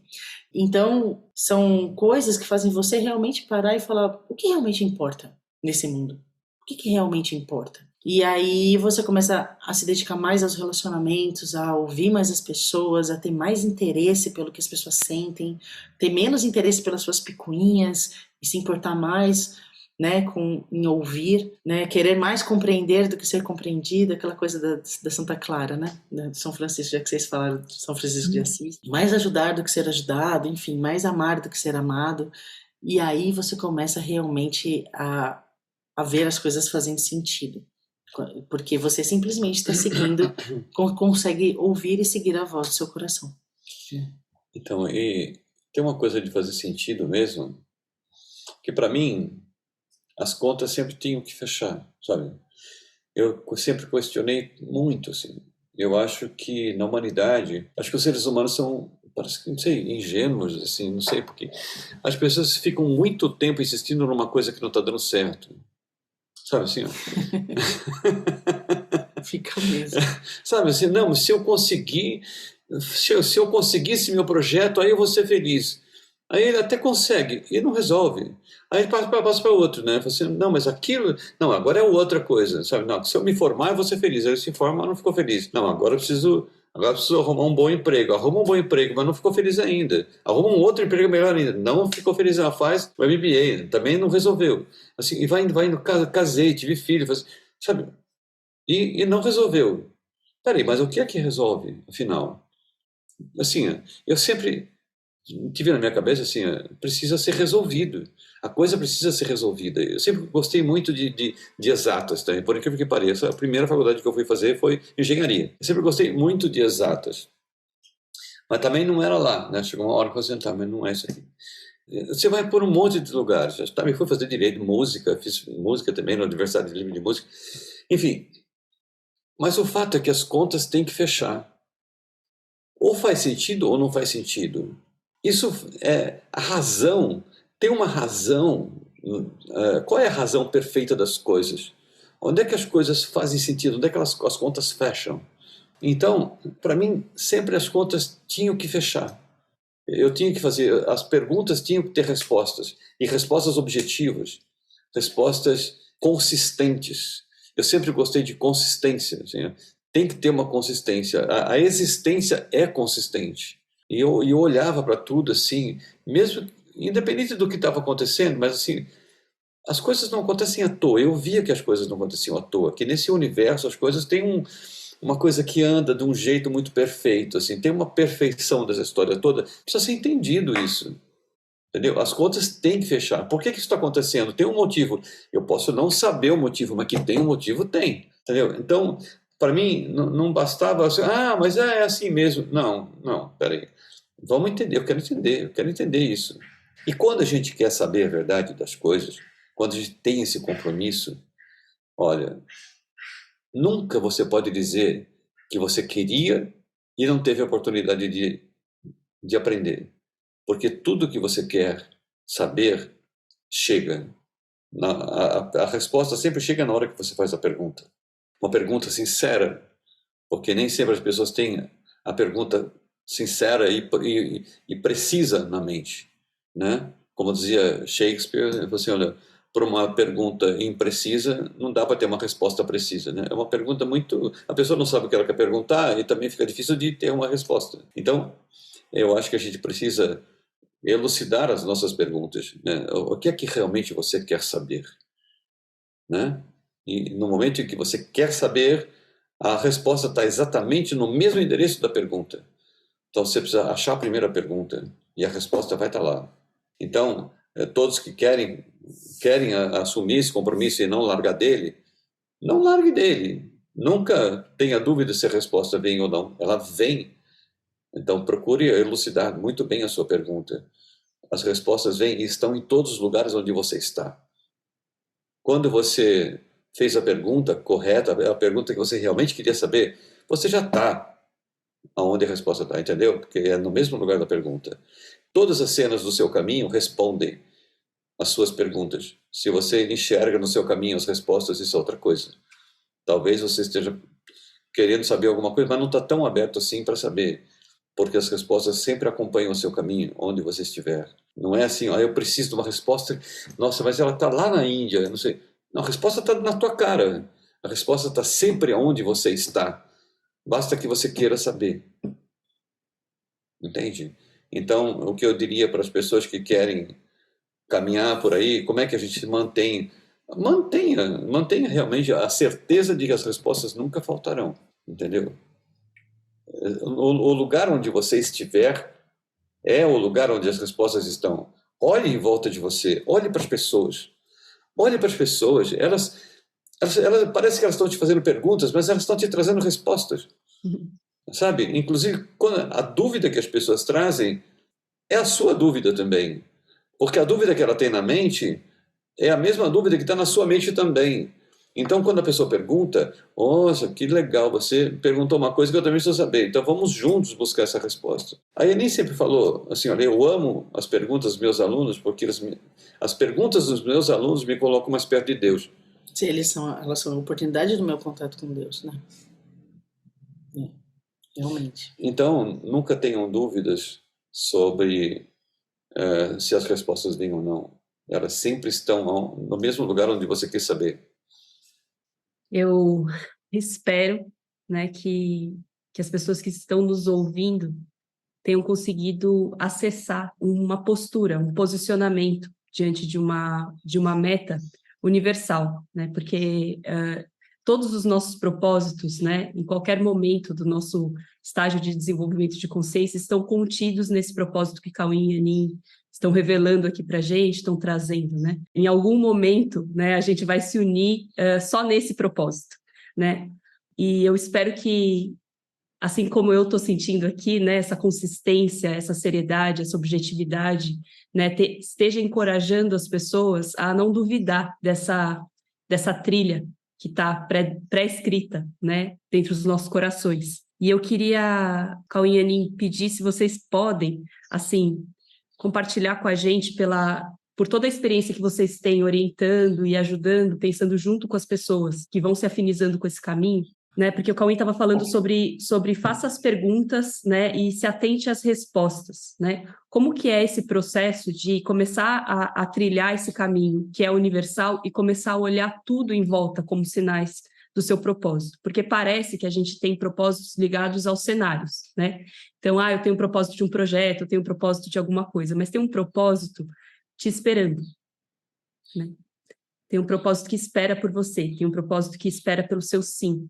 Então, são coisas que fazem você realmente parar e falar, o que realmente importa nesse mundo? O que realmente importa? E aí você começa a se dedicar mais aos relacionamentos, a ouvir mais as pessoas, a ter mais interesse pelo que as pessoas sentem, ter menos interesse pelas suas picuinhas e se importar mais, né, em ouvir, né, querer mais compreender do que ser compreendido, aquela coisa da Santa Clara, né, de São Francisco, já que vocês falaram de São Francisco de Assis. Mais ajudar do que ser ajudado, enfim, mais amar do que ser amado. E aí você começa realmente a ver as coisas fazendo sentido. Porque você simplesmente está seguindo, consegue ouvir e seguir a voz do seu coração. Então, e tem uma coisa de fazer sentido mesmo, que para mim as contas sempre tinham que fechar, sabe? eu sempre questionei muito, assim. Eu acho que na humanidade, acho que os seres humanos são, parece que, não sei, ingênuos, assim, não sei porque. As pessoas ficam muito tempo insistindo numa coisa que não está dando certo. Sabe assim, ó. Fica mesmo. Sabe assim, não, se eu conseguisse meu projeto, aí eu vou ser feliz. Aí ele até consegue e não resolve. Aí ele passa para outro, né? Fala assim, não, mas aquilo, não, agora é outra coisa, sabe? Não, se eu me formar, eu vou ser feliz. Aí ele se forma, mas não ficou feliz. Não, agora eu preciso arrumar um bom emprego. Arruma um bom emprego, mas não ficou feliz ainda. Arruma um outro emprego melhor ainda. Não ficou feliz, ela faz o MBA, também não resolveu. Assim, e vai indo, casei, tive filho, sabe? E não resolveu. Peraí, mas o que é que resolve, afinal? Assim, eu sempre tive na minha cabeça assim, precisa ser resolvido. A coisa precisa ser resolvida. Eu sempre gostei muito de exatas também, por incrível que pareça. A primeira faculdade que eu fui fazer foi engenharia. Eu sempre gostei muito de exatas. Mas também não era lá, né? Chegou uma hora que eu falei, tá, mas não é isso aqui. Você vai por um monte de lugares. Eu também fui fazer direito, música, fiz música também na Universidade Livre de Música. Enfim, mas o fato é que as contas têm que fechar. Ou faz sentido ou não faz sentido. Isso é a razão. Tem uma razão. Qual é a razão perfeita das coisas? Onde é que as coisas fazem sentido? Onde é que as contas fecham? Então, para mim, sempre as contas tinham que fechar. Eu tinha que fazer, as perguntas tinham que ter respostas, e respostas objetivas, respostas consistentes. Eu sempre gostei de consistência, assim, tem que ter uma consistência. A existência é consistente. E eu olhava para tudo assim, mesmo independente do que estava acontecendo, mas assim, as coisas não acontecem à toa. Eu via que as coisas não aconteciam à toa, que nesse universo as coisas têm uma coisa que anda de um jeito muito perfeito, assim, tem uma perfeição dessa história toda. Precisa ser entendido isso. Entendeu? As contas têm que fechar. Por que isso está acontecendo? Tem um motivo. Eu posso não saber o motivo, mas que tem um motivo, tem. Entendeu? Então, para mim, não bastava assim, mas é assim mesmo. Não, peraí. Vamos entender, eu quero entender isso. E quando a gente quer saber a verdade das coisas, quando a gente tem esse compromisso, olha, nunca você pode dizer que você queria e não teve a oportunidade de aprender. Porque tudo que você quer saber chega. A resposta sempre chega na hora que você faz a pergunta. Uma pergunta sincera, porque nem sempre as pessoas têm a pergunta sincera e precisa na mente, né? Como dizia Shakespeare, assim, olha, para uma pergunta imprecisa, não dá para ter uma resposta precisa, né? É uma pergunta muito... A pessoa não sabe o que ela quer perguntar e também fica difícil de ter uma resposta. Então, eu acho que a gente precisa elucidar as nossas perguntas, né? O que é que realmente você quer saber, né? E no momento em que você quer saber, a resposta está exatamente no mesmo endereço da pergunta. Então você precisa achar a primeira pergunta e a resposta vai estar lá. Então, todos que querem assumir esse compromisso e não largar dele, não largue dele. Nunca tenha dúvida se a resposta vem ou não. Ela vem. Então procure elucidar muito bem a sua pergunta. As respostas vêm e estão em todos os lugares onde você está. Quando você fez a pergunta correta, a pergunta que você realmente queria saber, você já está aonde a resposta está, entendeu? Porque é no mesmo lugar da pergunta. Todas as cenas do seu caminho respondem às suas perguntas. Se você enxerga no seu caminho as respostas, isso é outra coisa. Talvez você esteja querendo saber alguma coisa, mas não está tão aberto assim para saber, porque as respostas sempre acompanham o seu caminho, onde você estiver. Não é assim, eu preciso de uma resposta, nossa, mas ela está lá na Índia, eu não sei. Não, a resposta está na tua cara. A resposta está sempre onde você está. Basta que você queira saber. Entende? Então, o que eu diria para as pessoas que querem caminhar por aí, como é que a gente mantém? Mantenha realmente a certeza de que as respostas nunca faltarão. Entendeu? O lugar onde você estiver é o lugar onde as respostas estão. Olhe em volta de você, olhe para as pessoas. Olhe para as pessoas, elas parece que elas estão te fazendo perguntas, mas elas estão te trazendo respostas. Sabe? Inclusive, a dúvida que as pessoas trazem é a sua dúvida também. Porque a dúvida que ela tem na mente é a mesma dúvida que está na sua mente também. Então, quando a pessoa pergunta, nossa, que legal, você perguntou uma coisa que eu também preciso saber, então vamos juntos buscar essa resposta. Aí ele nem sempre falou assim, olha, eu amo as perguntas dos meus alunos, porque as perguntas dos meus alunos me colocam mais perto de Deus. Sim, elas são a oportunidade do meu contato com Deus, né? Realmente. Então, nunca tenham dúvidas sobre se as respostas vêm ou não. Elas sempre estão no mesmo lugar onde você quer saber. Eu espero, né, que as pessoas que estão nos ouvindo tenham conseguido acessar uma postura, um posicionamento diante de uma meta universal, né? Porque todos os nossos propósitos, né, em qualquer momento do nosso estágio de desenvolvimento de consciência, estão contidos nesse propósito que Cauim e Anin estão revelando aqui para a gente, estão trazendo, né? Em algum momento, né, a gente vai se unir só nesse propósito, né? E eu espero que, assim como eu estou sentindo aqui, né, essa consistência, essa seriedade, essa objetividade, né, esteja encorajando as pessoas a não duvidar dessa trilha que está pré-escrita, né, dentro dos nossos corações. E eu queria, Cauim e Anin, pedir se vocês podem, assim, compartilhar com a gente por toda a experiência que vocês têm orientando e ajudando, pensando junto com as pessoas que vão se afinizando com esse caminho, né? Porque o Cauim estava falando sobre faça as perguntas, né? E se atente às respostas, né? Como que é esse processo de começar a trilhar esse caminho que é universal e começar a olhar tudo em volta como sinais do seu propósito? Porque parece que a gente tem propósitos ligados aos cenários, né? Então, eu tenho um propósito de um projeto, eu tenho um propósito de alguma coisa, mas tem um propósito te esperando, né? Tem um propósito que espera por você, tem um propósito que espera pelo seu sim.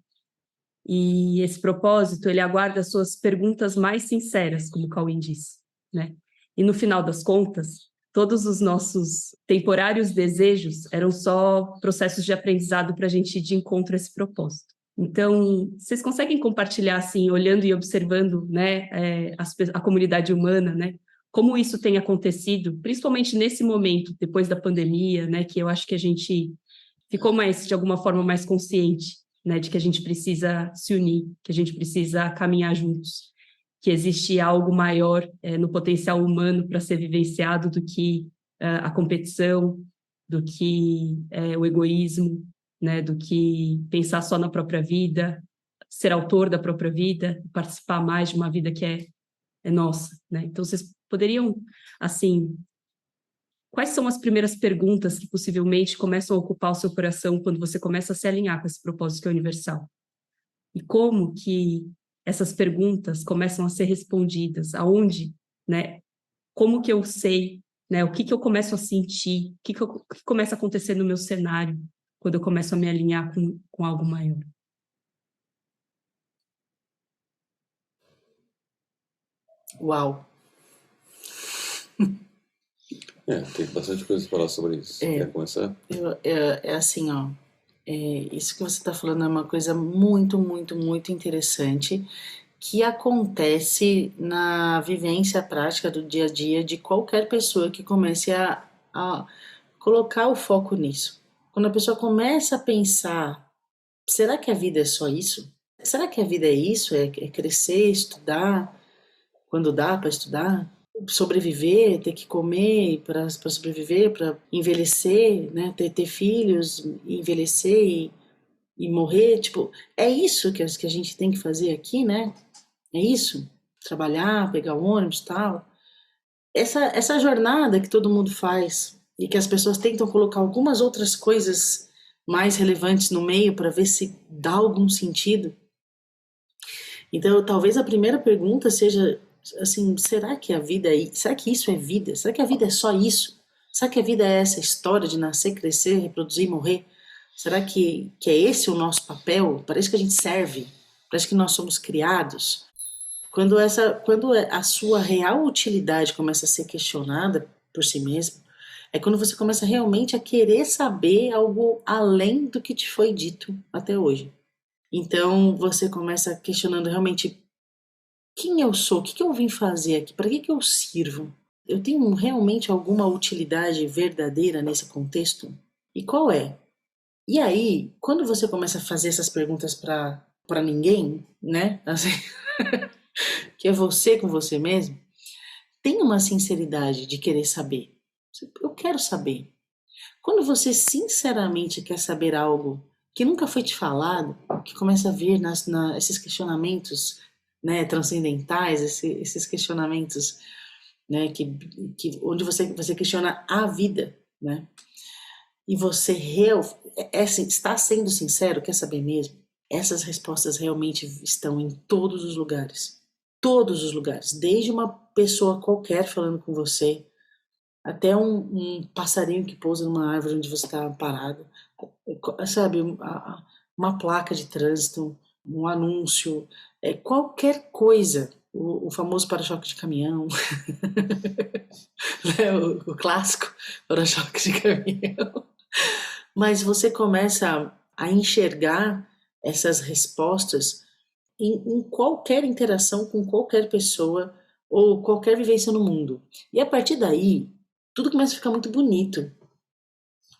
E esse propósito, ele aguarda as suas perguntas mais sinceras, como o Cauim disse, né? E no final das contas, todos os nossos temporários desejos eram só processos de aprendizado para a gente ir de encontro a esse propósito. Então, vocês conseguem compartilhar, assim, olhando e observando, né, a comunidade humana, né? Como isso tem acontecido, principalmente nesse momento, depois da pandemia, né? Que eu acho que a gente ficou de alguma forma, mais consciente, né, de que a gente precisa se unir, que a gente precisa caminhar juntos, que existe algo maior no potencial humano para ser vivenciado do que a competição, do que o egoísmo, né, do que pensar só na própria vida, ser autor da própria vida, participar mais de uma vida que é nossa, né? Então, vocês poderiam, assim, quais são as primeiras perguntas que possivelmente começam a ocupar o seu coração quando você começa a se alinhar com esse propósito que é universal? E como que essas perguntas começam a ser respondidas? Aonde, né? Como que eu sei, né? O que eu começo a sentir? O que começa a acontecer no meu cenário quando eu começo a me alinhar com algo maior? Uau! Tem bastante coisa para falar sobre isso. Quer começar? É assim, ó. Isso que você está falando é uma coisa muito, muito, muito interessante que acontece na vivência prática do dia a dia de qualquer pessoa que comece a colocar o foco nisso. Quando a pessoa começa a pensar, será que a vida é só isso? Será que a vida é isso? É crescer, estudar, quando dá para estudar? Sobreviver, ter que comer para sobreviver, para envelhecer, né? Ter filhos, envelhecer e morrer, tipo, é isso que a gente tem que fazer aqui, né? É isso? Trabalhar, pegar o ônibus e tal. Essa jornada que todo mundo faz e que as pessoas tentam colocar algumas outras coisas mais relevantes no meio para ver se dá algum sentido. Então, talvez a primeira pergunta seja assim, será que a vida será que isso é vida? Será que a vida é só isso? Será que a vida é essa história de nascer, crescer, reproduzir e morrer? Será que é esse o nosso papel? Parece que a gente serve, parece que nós somos criados. Quando a sua real utilidade começa a ser questionada por si mesmo, é quando você começa realmente a querer saber algo além do que te foi dito até hoje. Então você começa questionando realmente quem eu sou, o que eu vim fazer aqui, para que eu sirvo? Eu tenho realmente alguma utilidade verdadeira nesse contexto? E qual é? E aí, quando você começa a fazer essas perguntas para ninguém, né? Assim, que é você com você mesmo, tem uma sinceridade de querer saber. Eu quero saber. Quando você sinceramente quer saber algo que nunca foi te falado, que começa a vir esses questionamentos, né, transcendentais, esses questionamentos, né, onde você questiona a vida, né? E você está sendo sincero, quer saber mesmo? Essas respostas realmente estão em todos os lugares. Todos os lugares. Desde uma pessoa qualquer falando com você, até um passarinho que pousa numa árvore onde você está parado. Sabe, uma placa de trânsito, um anúncio, qualquer coisa. O famoso para-choque de caminhão, né, o clássico para-choque de caminhão. Mas você começa a enxergar essas respostas em qualquer interação com qualquer pessoa ou qualquer vivência no mundo. E a partir daí, tudo começa a ficar muito bonito.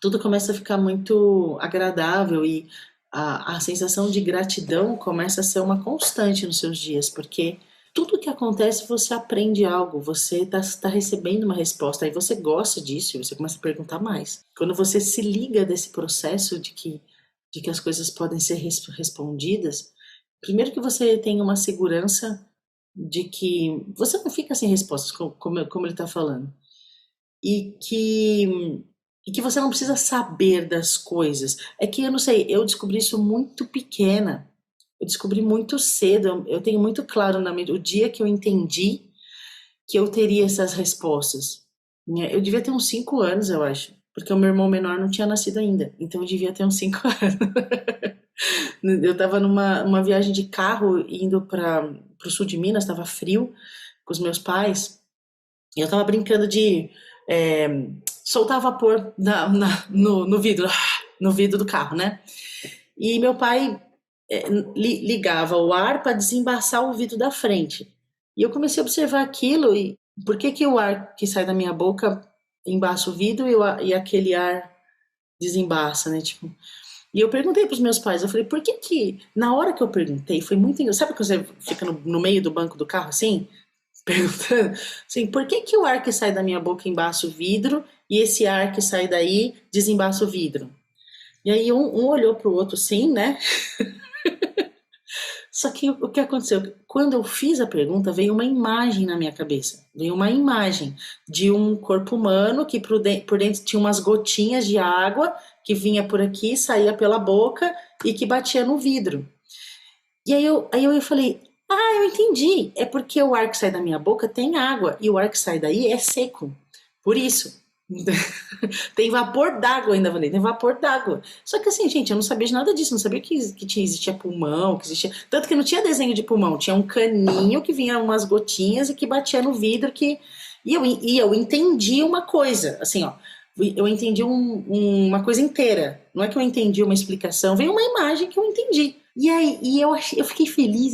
Tudo começa a ficar muito agradável e a sensação de gratidão começa a ser uma constante nos seus dias, porque tudo que acontece você aprende algo, você está recebendo uma resposta, aí você gosta disso e você começa a perguntar mais. Quando você se liga desse processo de que as coisas podem ser respondidas, primeiro que você tem uma segurança de que você não fica sem respostas, como ele está falando, e que você não precisa saber das coisas. É que eu não sei, eu descobri isso muito pequena. Eu descobri muito cedo, eu tenho muito claro na mente, o dia que eu entendi que eu teria essas respostas. Eu devia ter uns 5 anos, eu acho, porque o meu irmão menor não tinha nascido ainda, então eu devia ter uns 5 anos. Eu estava numa viagem de carro indo para o sul de Minas, estava frio, com os meus pais, e eu estava brincando de soltar vapor no vidro do carro, né? E meu pai ligava o ar para desembaçar o vidro da frente. E eu comecei a observar aquilo e por que o ar que sai da minha boca embaça o vidro e aquele ar desembaça, né? Tipo, e eu perguntei para os meus pais, eu falei, por que na hora que eu perguntei, foi muito engraçado. Sabe quando você fica no meio do banco do carro assim? Perguntando assim, por que o ar que sai da minha boca embaça o vidro e esse ar que sai daí desembaça o vidro? E aí um olhou pro outro assim, né? Só que o que aconteceu? Quando eu fiz a pergunta, veio uma imagem na minha cabeça. Veio uma imagem de um corpo humano que por dentro tinha umas gotinhas de água que vinha por aqui, saía pela boca e que batia no vidro. E aí eu falei, eu entendi. É porque o ar que sai da minha boca tem água e o ar que sai daí é seco. Por isso. Tem vapor d'água, ainda falei, tem vapor d'água. Só que assim, gente, eu não sabia de nada disso, não sabia que existia pulmão, que existia. Tanto que não tinha desenho de pulmão, tinha um caninho que vinha umas gotinhas e que batia no vidro. E eu entendi uma coisa, assim, ó. Eu entendi uma coisa inteira. Não é que eu entendi uma explicação, veio uma imagem que eu entendi. E aí eu fiquei feliz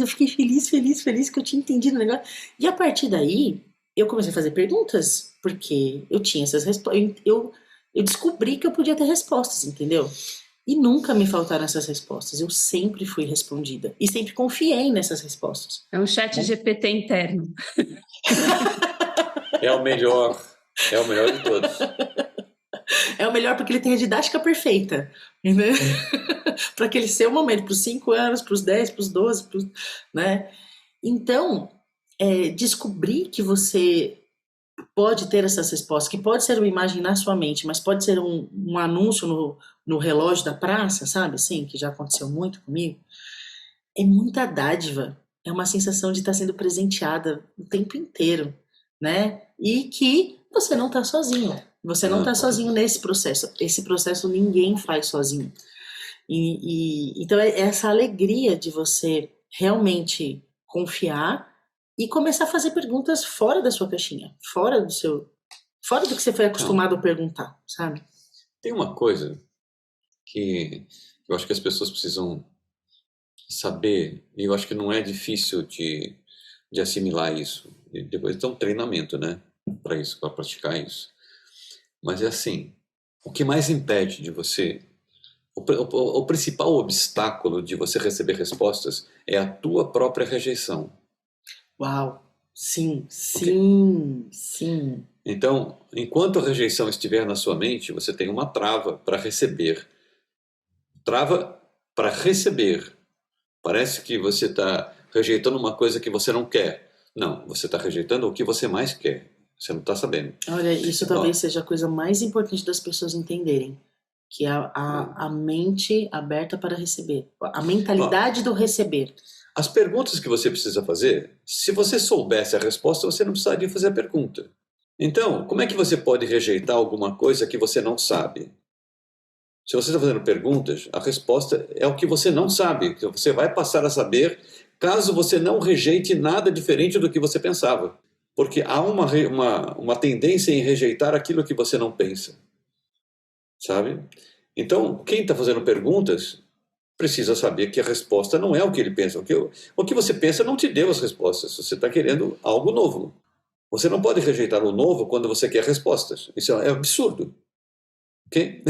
que eu tinha entendido o negócio. E a partir daí, eu comecei a fazer perguntas, porque eu tinha essas respostas. Eu descobri que eu podia ter respostas, entendeu? E nunca me faltaram essas respostas. Eu sempre fui respondida. E sempre confiei nessas respostas. É um chat GPT interno. É o melhor de todos. É o melhor porque ele tem a didática perfeita, né? Para aquele seu momento, para os 5 anos, para os 10, para os 12, né? Então, descobrir que você pode ter essas respostas, que pode ser uma imagem na sua mente, mas pode ser um anúncio no relógio da praça, sabe? Assim, que já aconteceu muito comigo. É muita dádiva. É uma sensação de estar sendo presenteada o tempo inteiro, né? E que você não está sozinho. Você não está sozinho nesse processo. Esse processo ninguém faz sozinho. Então é essa alegria de você realmente confiar e começar a fazer perguntas fora da sua caixinha, fora do que você foi acostumado a perguntar, sabe? Tem uma coisa que eu acho que as pessoas precisam saber, e eu acho que não é difícil de assimilar isso. E depois tem um treinamento, né, para isso, para praticar isso. Mas é assim, o que mais impede de você o principal obstáculo de você receber respostas é a tua própria rejeição. Uau! Sim, sim, sim. Então, enquanto a rejeição estiver na sua mente, você tem uma trava para receber. Trava para receber. Parece que você está rejeitando uma coisa que você não quer. Não, você está rejeitando o que você mais quer. Você não está sabendo. Olha, isso talvez seja a coisa mais importante das pessoas entenderem. Que é a mente aberta para receber. A mentalidade do receber. As perguntas que você precisa fazer, se você soubesse a resposta, você não precisaria fazer a pergunta. Então, como é que você pode rejeitar alguma coisa que você não sabe? Se você está fazendo perguntas, a resposta é o que você não sabe, que você vai passar a saber caso você não rejeite nada diferente do que você pensava. Porque há uma tendência em rejeitar aquilo que você não pensa. Sabe? Então, quem está fazendo perguntas precisa saber que a resposta não é o que ele pensa. O que você pensa não te deu as respostas. Você está querendo algo novo. Você não pode rejeitar o novo quando você quer respostas. Isso é absurdo. Ok?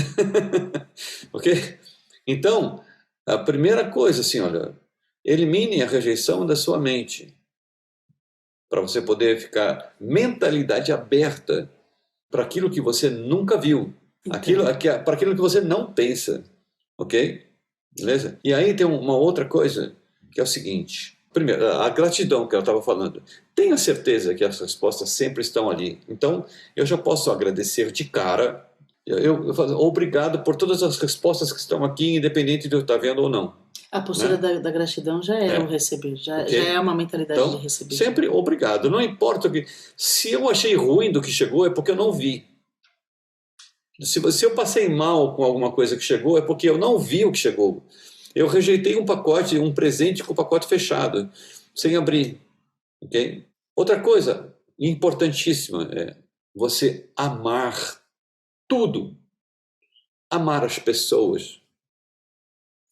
Ok? Então, a primeira coisa, assim, olha, elimine a rejeição da sua mente. Para você poder ficar mentalidade aberta para aquilo que você nunca viu. Para aquilo que você não pensa. Ok? Beleza? E aí tem uma outra coisa, que é o seguinte. Primeiro, a gratidão que ela estava falando. Tenha certeza que as respostas sempre estão ali. Então, eu já posso agradecer de cara. Eu falo, obrigado por todas as respostas que estão aqui, independente de eu estar vendo ou não. A postura, né, da gratidão já é o receber, já é uma mentalidade então, de receber. Sempre obrigado. Não importa o que... Se eu achei ruim do que chegou, é porque eu não vi. Se eu passei mal com alguma coisa que chegou, é porque eu não vi o que chegou. Eu rejeitei um pacote, um presente com o pacote fechado, sem abrir. Okay? Outra coisa importantíssima é você amar tudo. Amar as pessoas.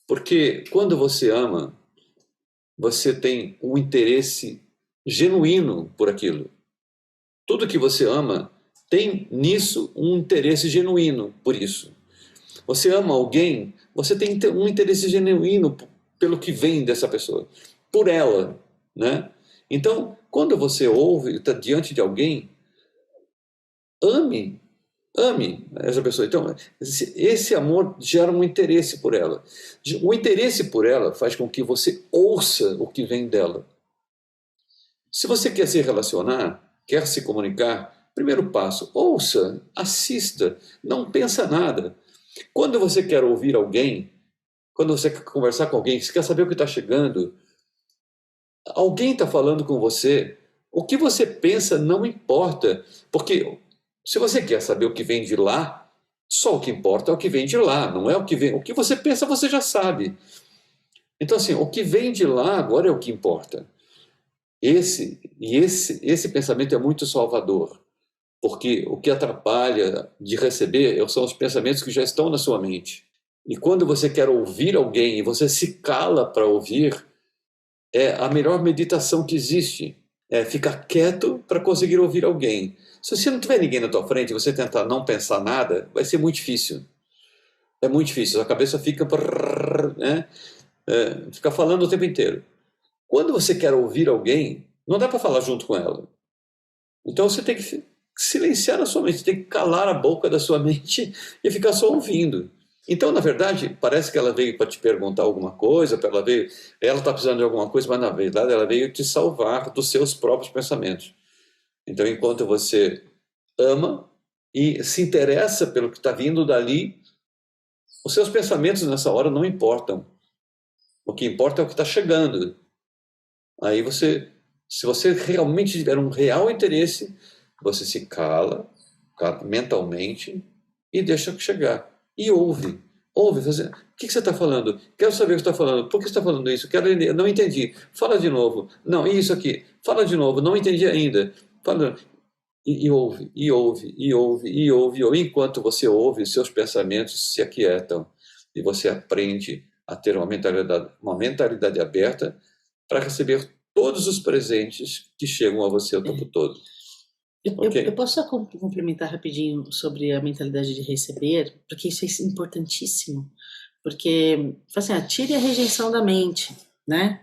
Porque quando você ama, você tem um interesse genuíno por aquilo. Tudo que você ama tem nisso um interesse genuíno por isso. Você ama alguém, você tem um interesse genuíno pelo que vem dessa pessoa, por ela, né? Então, quando você ouve, está diante de alguém, ame essa pessoa. Então, esse amor gera um interesse por ela. O interesse por ela faz com que você ouça o que vem dela. Se você quer se relacionar, quer se comunicar, primeiro passo, ouça, assista, não pensa nada. Quando você quer ouvir alguém, quando você quer conversar com alguém, você quer saber o que está chegando, alguém está falando com você, o que você pensa não importa, porque se você quer saber o que vem de lá, só o que importa é o que vem de lá, não é o que vem. O que você pensa você já sabe. Então, assim, o que vem de lá agora é o que importa. Esse pensamento é muito salvador, porque o que atrapalha de receber são os pensamentos que já estão na sua mente. E quando você quer ouvir alguém e você se cala para ouvir, é a melhor meditação que existe. É ficar quieto para conseguir ouvir alguém. Se você não tiver ninguém na tua frente e você tentar não pensar nada, vai ser muito difícil. É muito difícil. A cabeça fica... né? Fica falando o tempo inteiro. Quando você quer ouvir alguém, não dá para falar junto com ela. Então você tem que silenciar a sua mente, você tem que calar a boca da sua mente e ficar só ouvindo. Então, na verdade, parece que ela veio para te perguntar alguma coisa, ela está precisando de alguma coisa, mas na verdade ela veio te salvar dos seus próprios pensamentos. Então, enquanto você ama e se interessa pelo que está vindo dali, os seus pensamentos nessa hora não importam. O que importa é o que está chegando. Aí se você realmente tiver um real interesse, você se cala mentalmente e deixa chegar. E ouve. O que você está falando? Quero saber o que você está falando. Por que você está falando isso? Não entendi. Fala de novo. Não, isso aqui. Fala de novo. Não entendi ainda. Fala. E ouve. Enquanto você ouve, seus pensamentos se aquietam. E você aprende a ter uma mentalidade aberta para receber todos os presentes que chegam a você o tempo todo. Eu posso só complementar rapidinho sobre a mentalidade de receber, porque isso é importantíssimo. Porque, assim, tire a rejeição da mente, né?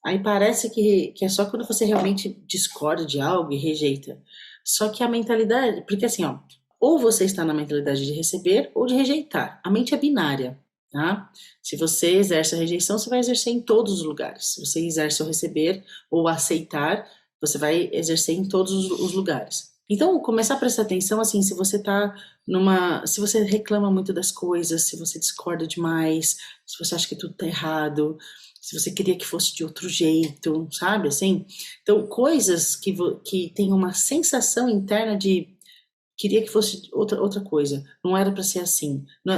Aí parece que é só quando você realmente discorda de algo e rejeita. Só que a mentalidade, porque assim, ó, ou você está na mentalidade de receber ou de rejeitar. A mente é binária, tá? Se você exerce a rejeição, você vai exercer em todos os lugares. Se você exerce o receber ou aceitar, você vai exercer em todos os lugares. Então, começar a prestar atenção, assim, se você tá se você reclama muito das coisas, se você discorda demais, se você acha que tudo tá errado, se você queria que fosse de outro jeito, sabe, assim? Então, coisas que tem uma sensação interna de queria que fosse outra coisa, não era para ser assim. Não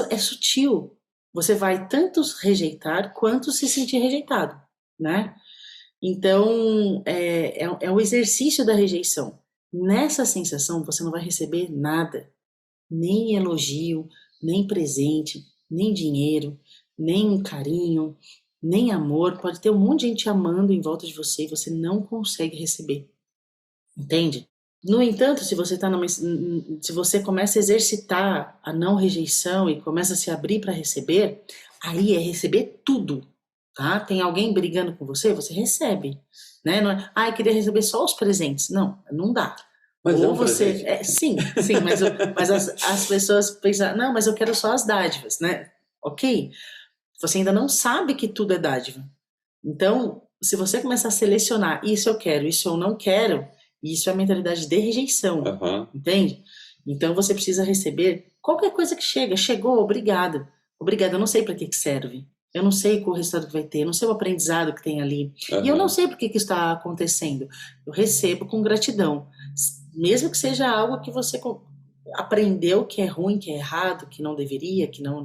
é sutil. Você vai tanto rejeitar quanto se sentir rejeitado, né? Então, é o exercício da rejeição. Nessa sensação, você não vai receber nada, nem elogio, nem presente, nem dinheiro, nem carinho, nem amor. Pode ter um monte de gente amando em volta de você e você não consegue receber. Entende? No entanto, se você começa a exercitar a não rejeição e começa a se abrir para receber, aí é receber tudo, tá? Tem alguém brigando com você, você recebe, né? Não é, eu queria receber só os presentes. Não dá. Mas ou é um você, presente. sim, mas as pessoas pensam, não, mas eu quero só as dádivas, né? Ok? Você ainda não sabe que tudo é dádiva. Então, se você começar a selecionar, isso eu quero, isso eu não quero, isso é a mentalidade de rejeição, entende? Então, você precisa receber qualquer coisa que chega. Chegou, obrigado. Obrigado, eu não sei para que serve. Eu não sei qual resultado que vai ter, eu não sei o aprendizado que tem ali. E eu não sei por que está acontecendo. Eu recebo com gratidão. Mesmo que seja algo que você aprendeu que é ruim, que é errado, que não deveria, que não.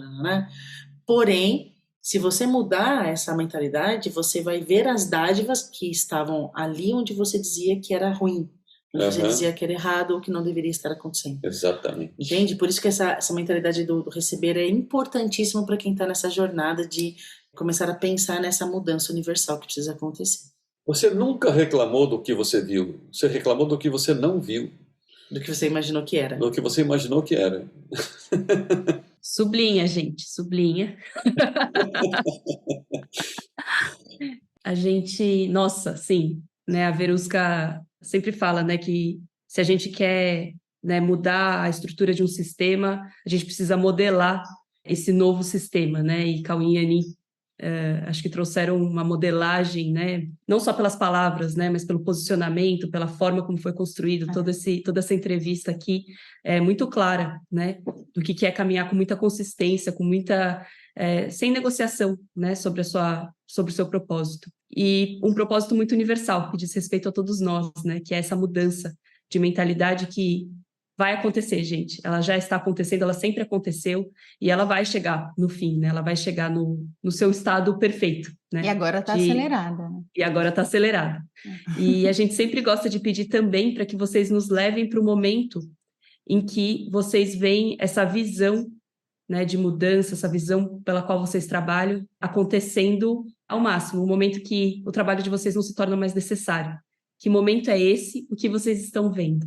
Porém, se você mudar essa mentalidade, você vai ver as dádivas que estavam ali onde você dizia que era ruim, onde você dizia que era errado ou que não deveria estar acontecendo. Exatamente. Entende? Por isso que essa mentalidade do receber é importantíssima para quem está nessa jornada de começar a pensar nessa mudança universal que precisa acontecer. Você nunca reclamou do que você viu. Você reclamou do que você não viu. Do que você imaginou que era. Do que você imaginou que era. Sublinha, gente, sublinha. A gente, nossa, sim, né? A Verusca sempre fala, né, que se a gente quer, né, mudar a estrutura de um sistema, a gente precisa modelar esse novo sistema, né? E Cauã e Ani, acho que trouxeram uma modelagem, né? Não só pelas palavras, né? Mas pelo posicionamento, pela forma como foi construído toda essa entrevista aqui, é muito clara, né? Do que é caminhar com muita consistência, com muita sem negociação, né? Sobre o seu propósito. E um propósito muito universal, que diz respeito a todos nós, né? Que é essa mudança de mentalidade que vai acontecer, gente. Ela já está acontecendo, ela sempre aconteceu e ela vai chegar no fim, né? Ela vai chegar no seu estado perfeito, né? E agora está acelerada. Né? E agora está acelerada. E a gente sempre gosta de pedir também para que vocês nos levem para o momento em que vocês veem essa visão, né, de mudança, essa visão pela qual vocês trabalham acontecendo ao máximo, o momento que o trabalho de vocês não se torna mais necessário. Que momento é esse? O que vocês estão vendo?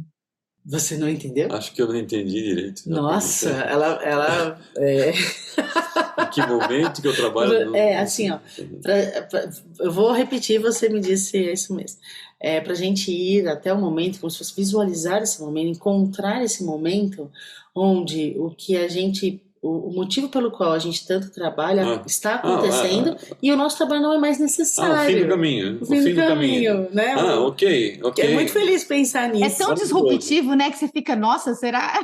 Você não entendeu? Acho que eu não entendi direito. Nossa, ela Em que momento que eu trabalho? Assim, ó. Eu vou repetir, você me disse isso mesmo. Pra gente ir até o momento, como se fosse visualizar esse momento, encontrar esse momento onde o motivo pelo qual a gente tanto trabalha está acontecendo e o nosso trabalho não é mais necessário. O fim do caminho. O fim do caminho, né? Ok. É muito feliz pensar nisso. É tão disruptivo, né, que você fica, nossa, será?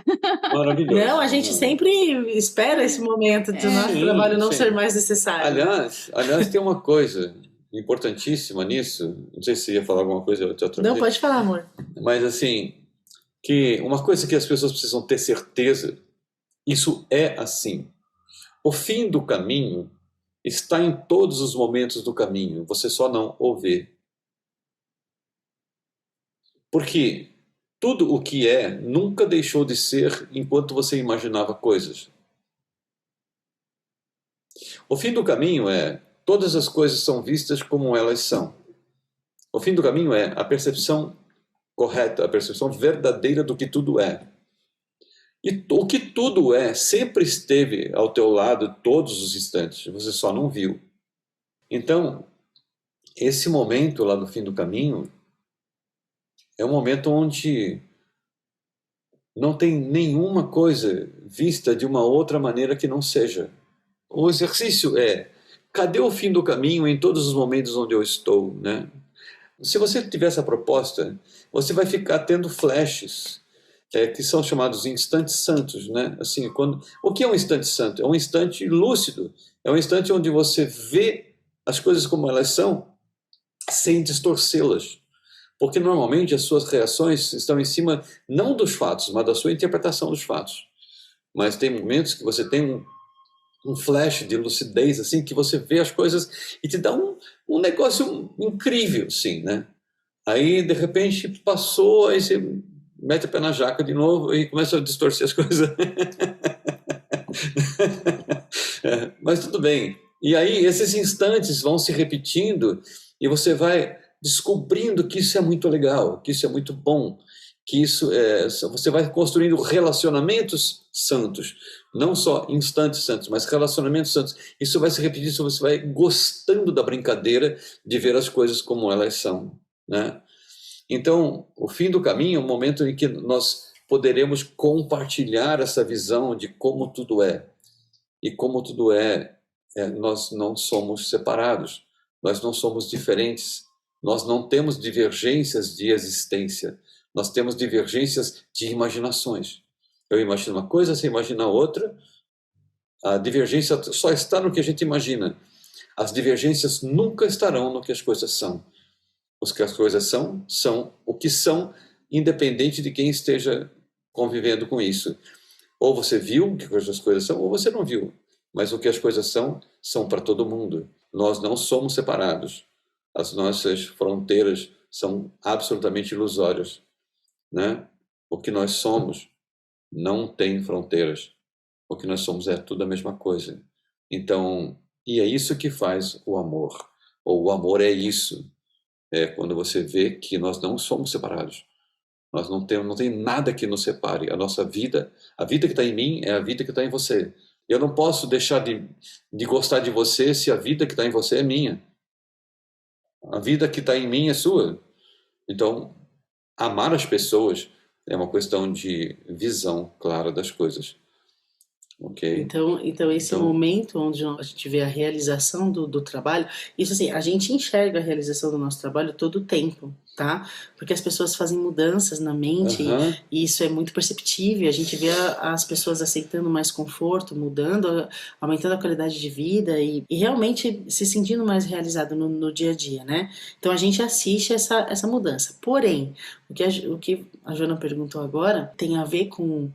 Maravilhoso. Não, a gente sempre espera esse momento do nosso trabalho não ser mais necessário. Aliás, tem uma coisa importantíssima nisso. Não sei se você ia falar alguma coisa outra vez. Não, pode falar, amor. Mas assim, que uma coisa que as pessoas precisam ter certeza, isso é assim. O fim do caminho está em todos os momentos do caminho, você só não o vê. Porque tudo o que é nunca deixou de ser enquanto você imaginava coisas. O fim do caminho é todas as coisas são vistas como elas são. O fim do caminho é a percepção correta, a percepção verdadeira do que tudo é. E o que tudo é sempre esteve ao teu lado todos os instantes, você só não viu. Então, esse momento lá do fim do caminho é um momento onde não tem nenhuma coisa vista de uma outra maneira que não seja. O exercício é, cadê o fim do caminho em todos os momentos onde eu estou, né? Se você tiver essa proposta, você vai ficar tendo flashes, que são chamados instantes santos, né? Assim, o que é um instante santo? É um instante lúcido, é um instante onde você vê as coisas como elas são, sem distorcê-las. Porque normalmente as suas reações estão em cima não dos fatos, mas da sua interpretação dos fatos. Mas tem momentos que você tem um flash de lucidez, assim, que você vê as coisas e te dá um negócio incrível, assim, né? Aí, de repente, passou, aí você mete o pé na jaca de novo e começa a distorcer as coisas. Mas tudo bem. E aí, esses instantes vão se repetindo e você vai descobrindo que isso é muito legal, que isso é muito bom, que você vai construindo relacionamentos santos, não só instantes santos, mas relacionamentos santos. Isso vai se repetir, você vai gostando da brincadeira de ver as coisas como elas são, né? Então, o fim do caminho é um momento em que nós poderemos compartilhar essa visão de como tudo é. E como tudo nós não somos separados, nós não somos diferentes, nós não temos divergências de existência, nós temos divergências de imaginações. Eu imagino uma coisa, você imagina outra, a divergência só está no que a gente imagina. As divergências nunca estarão no que as coisas são. Os que as coisas são o que são, independente de quem esteja convivendo com isso. Ou você viu o que as coisas são, ou você não viu. Mas o que as coisas são para todo mundo. Nós não somos separados. As nossas fronteiras são absolutamente ilusórias, né? O que nós somos não tem fronteiras. O que nós somos é tudo a mesma coisa. Então, e é isso que faz o amor. Ou o amor é isso. É quando você vê que nós não somos separados. Nós não tem nada que nos separe. A nossa vida, a vida que está em mim é a vida que está em você. Eu não posso deixar de gostar de você se a vida que está em você é minha. A vida que está em mim é sua. Então, amar as pessoas é uma questão de visão clara das coisas. Ok? Então esse momento onde a gente vê a realização do trabalho, isso assim, a gente enxerga a realização do nosso trabalho todo o tempo, tá? Porque as pessoas fazem mudanças na mente e isso é muito perceptível, a gente vê as pessoas aceitando mais conforto, mudando, aumentando a qualidade de vida e realmente se sentindo mais realizado no dia a dia, né? Então a gente assiste essa mudança. Porém, o que a Joana perguntou agora tem a ver com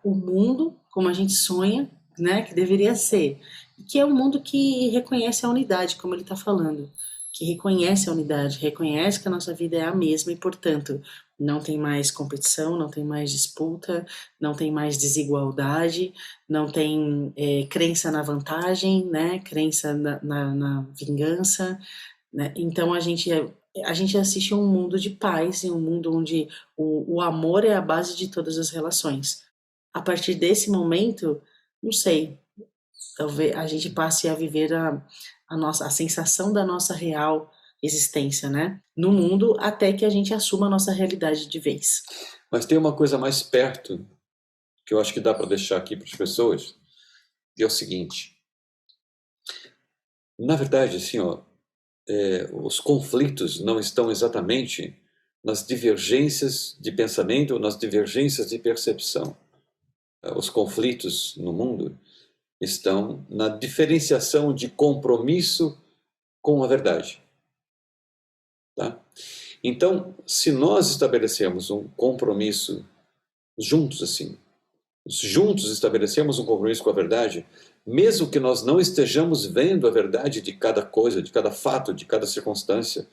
o mundo como a gente sonha, né, que deveria ser, que é um mundo que reconhece a unidade, como ele está falando, que reconhece a unidade, reconhece que a nossa vida é a mesma e, portanto, não tem mais competição, não tem mais disputa, não tem mais desigualdade, não tem crença na vantagem, né, crença na vingança, né? Então a gente assiste a um mundo de paz, em um mundo onde o amor é a base de todas as relações. A partir desse momento, não sei, talvez a gente passe a viver a sensação da nossa real existência, né? No mundo, até que a gente assuma a nossa realidade de vez. Mas tem uma coisa mais perto, que eu acho que dá para deixar aqui para as pessoas, que é o seguinte. Na verdade, assim, os conflitos não estão exatamente nas divergências de pensamento ou nas divergências de percepção. Os conflitos no mundo estão na diferenciação de compromisso com a verdade. Tá? Então, se nós estabelecemos um compromisso juntos, assim, juntos estabelecemos um compromisso com a verdade, mesmo que nós não estejamos vendo a verdade de cada coisa, de cada fato, de cada circunstância,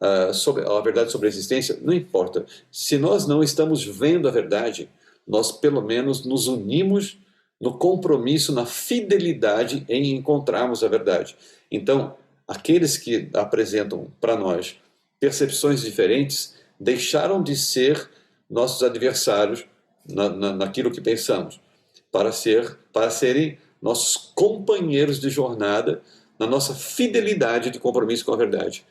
a verdade sobre a existência, não importa. Se nós não estamos vendo a verdade, nós pelo menos nos unimos no compromisso, na fidelidade em encontrarmos a verdade. Então, aqueles que apresentam para nós percepções diferentes deixaram de ser nossos adversários, naquilo que pensamos, para serem nossos companheiros de jornada, na nossa fidelidade de compromisso com a verdade.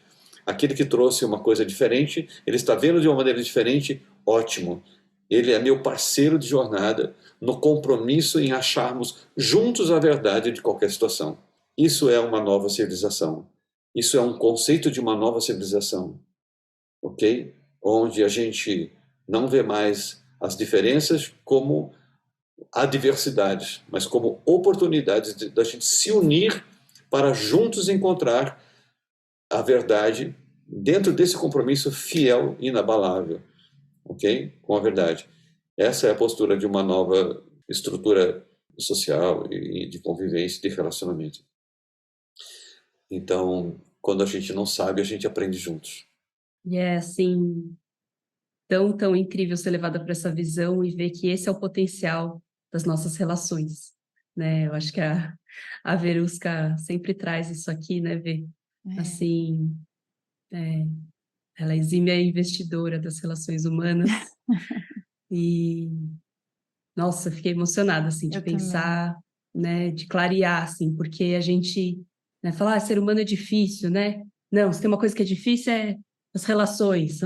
Aquele que trouxe uma coisa diferente, ele está vendo de uma maneira diferente, ótimo. Ele é meu parceiro de jornada no compromisso em acharmos juntos a verdade de qualquer situação. Isso é uma nova civilização. Isso é um conceito de uma nova civilização, ok? Onde a gente não vê mais as diferenças como adversidades, mas como oportunidades da gente se unir para juntos encontrar a verdade dentro desse compromisso fiel e inabalável, ok? Com a verdade. Essa é a postura de uma nova estrutura social e de convivência, de relacionamento. Então, quando a gente não sabe, a gente aprende juntos. E é assim, tão incrível ser levada para essa visão e ver que esse é o potencial das nossas relações, né? Eu acho que a Verusca sempre traz isso aqui, né, Vê? Assim, ela é exímia investidora das relações humanas e, nossa, fiquei emocionada, assim, de pensar, né, de clarear, assim, porque a gente, né, fala, ser humano é difícil, né? Não, se tem uma coisa que é difícil é as relações,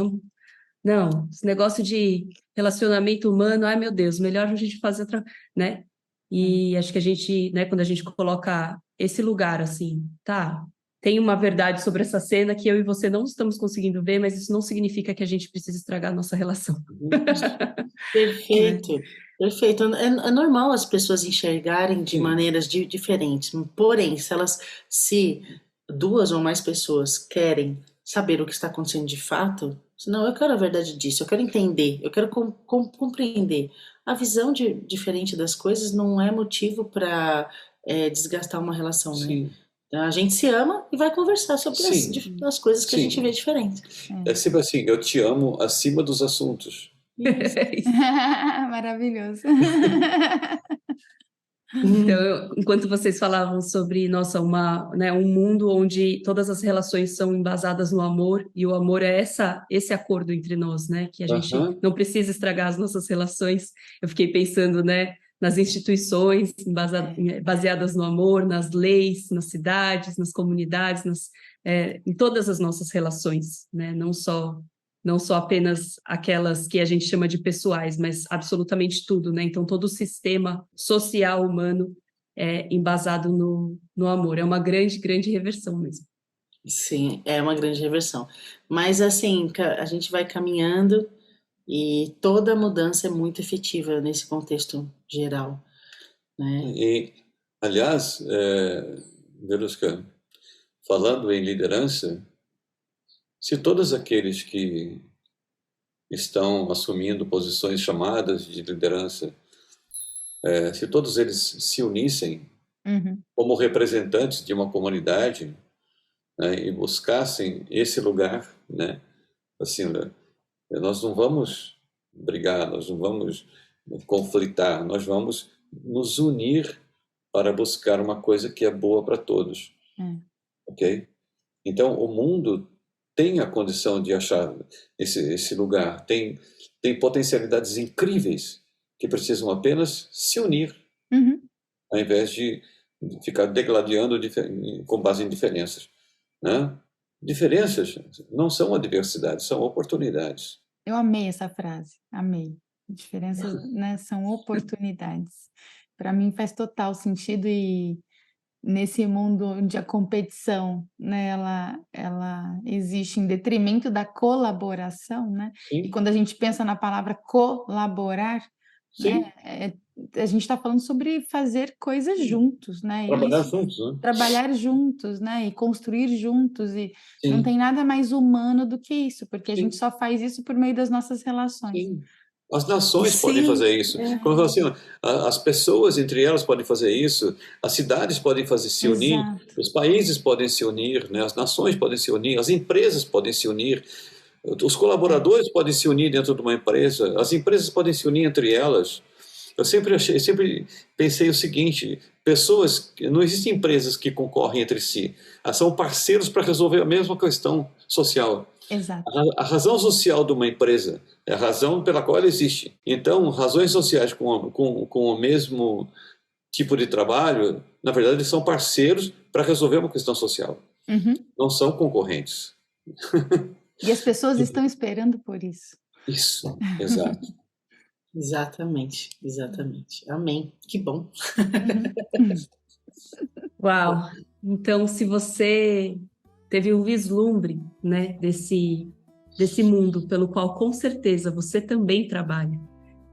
não, esse negócio de relacionamento humano, ai meu Deus, melhor a gente fazer outra, né? E acho que a gente, né, quando a gente coloca esse lugar assim, tá, tem uma verdade sobre essa cena que eu e você não estamos conseguindo ver, mas isso não significa que a gente precisa estragar a nossa relação. Perfeito, perfeito. É normal as pessoas enxergarem de maneiras diferentes, porém, se duas ou mais pessoas querem saber o que está acontecendo de fato, não, eu quero a verdade disso, eu quero entender, eu quero compreender. A visão diferente das coisas não é motivo para desgastar uma relação, né? Sim. Então, a gente se ama e vai conversar sobre as coisas que a gente vê diferentes. É sempre assim, eu te amo acima dos assuntos. Maravilhoso. Então, enquanto vocês falavam sobre, nossa, um mundo onde todas as relações são embasadas no amor, e o amor é esse acordo entre nós, né? Que a gente não precisa estragar as nossas relações. Eu fiquei pensando, né, nas instituições baseadas no amor, nas leis, nas cidades, nas comunidades, em todas as nossas relações, né? Não só apenas aquelas que a gente chama de pessoais, mas absolutamente tudo, né? Então, todo o sistema social humano é embasado no amor. É uma grande, grande reversão mesmo. Sim, é uma grande reversão. Mas, assim, a gente vai caminhando e toda mudança é muito efetiva nesse contexto geral, né? E, aliás, Verusca, falando em liderança, se todos aqueles que estão assumindo posições chamadas de liderança, se todos eles se unissem como representantes de uma comunidade, né, e buscassem esse lugar, né, assim, nós não vamos brigar, nós não vamos conflitar, nós vamos nos unir para buscar uma coisa que é boa para todos, ok? Então, o mundo tem a condição de achar esse lugar, tem potencialidades incríveis que precisam apenas se unir, ao invés de ficar degladiando com base em diferenças, né? Diferenças não são adversidades, são oportunidades. Eu amei essa frase, amei. Diferenças, né, são oportunidades. Para mim faz total sentido e nesse mundo onde a competição, né, ela existe em detrimento da colaboração, né? Sim. E quando a gente pensa na palavra colaborar, né, a gente está falando sobre fazer coisas juntos, né? Trabalhar juntos, né? Trabalhar juntos, né? E construir juntos e não tem nada mais humano do que isso, porque a gente só faz isso por meio das nossas relações. Sim. As nações podem fazer isso. Como eu falo assim, as pessoas entre elas podem fazer isso, as cidades podem se unir, os países podem se unir, né? As nações podem se unir, as empresas podem se unir, os colaboradores podem se unir dentro de uma empresa, as empresas podem se unir entre elas. Eu sempre pensei o seguinte: não existem empresas que concorrem entre si, elas são parceiros para resolver a mesma questão social. Exato. A razão social de uma empresa é a razão pela qual ela existe. Então, razões sociais com o mesmo tipo de trabalho, na verdade, eles são parceiros para resolver uma questão social. Uhum. Não são concorrentes. E as pessoas estão esperando por isso. Isso, exato. Exatamente. Amém. Que bom. Uau! Então, se você teve um vislumbre, né, desse mundo pelo qual com certeza você também trabalha,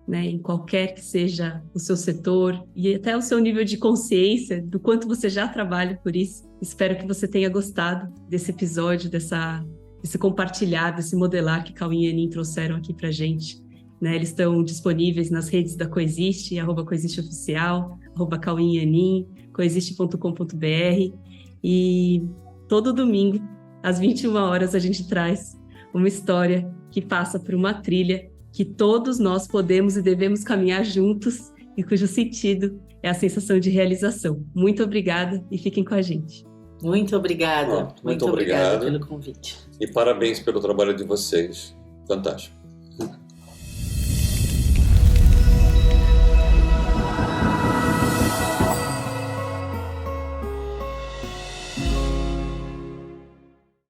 né, em qualquer que seja o seu setor e até o seu nível de consciência do quanto você já trabalha por isso. Espero que você tenha gostado desse episódio, desse compartilhar, desse modelar que Cauim e Anin trouxeram aqui pra gente. Né, eles estão disponíveis nas redes da Coexiste, @coexisteoficial, @Cauim e Anin, coexiste.com.br, e todo domingo, às 21 horas, a gente traz uma história que passa por uma trilha que todos nós podemos e devemos caminhar juntos e cujo sentido é a sensação de realização. Muito obrigada e fiquem com a gente. Muito obrigada. Muito obrigada obrigado pelo convite. E parabéns pelo trabalho de vocês. Fantástico.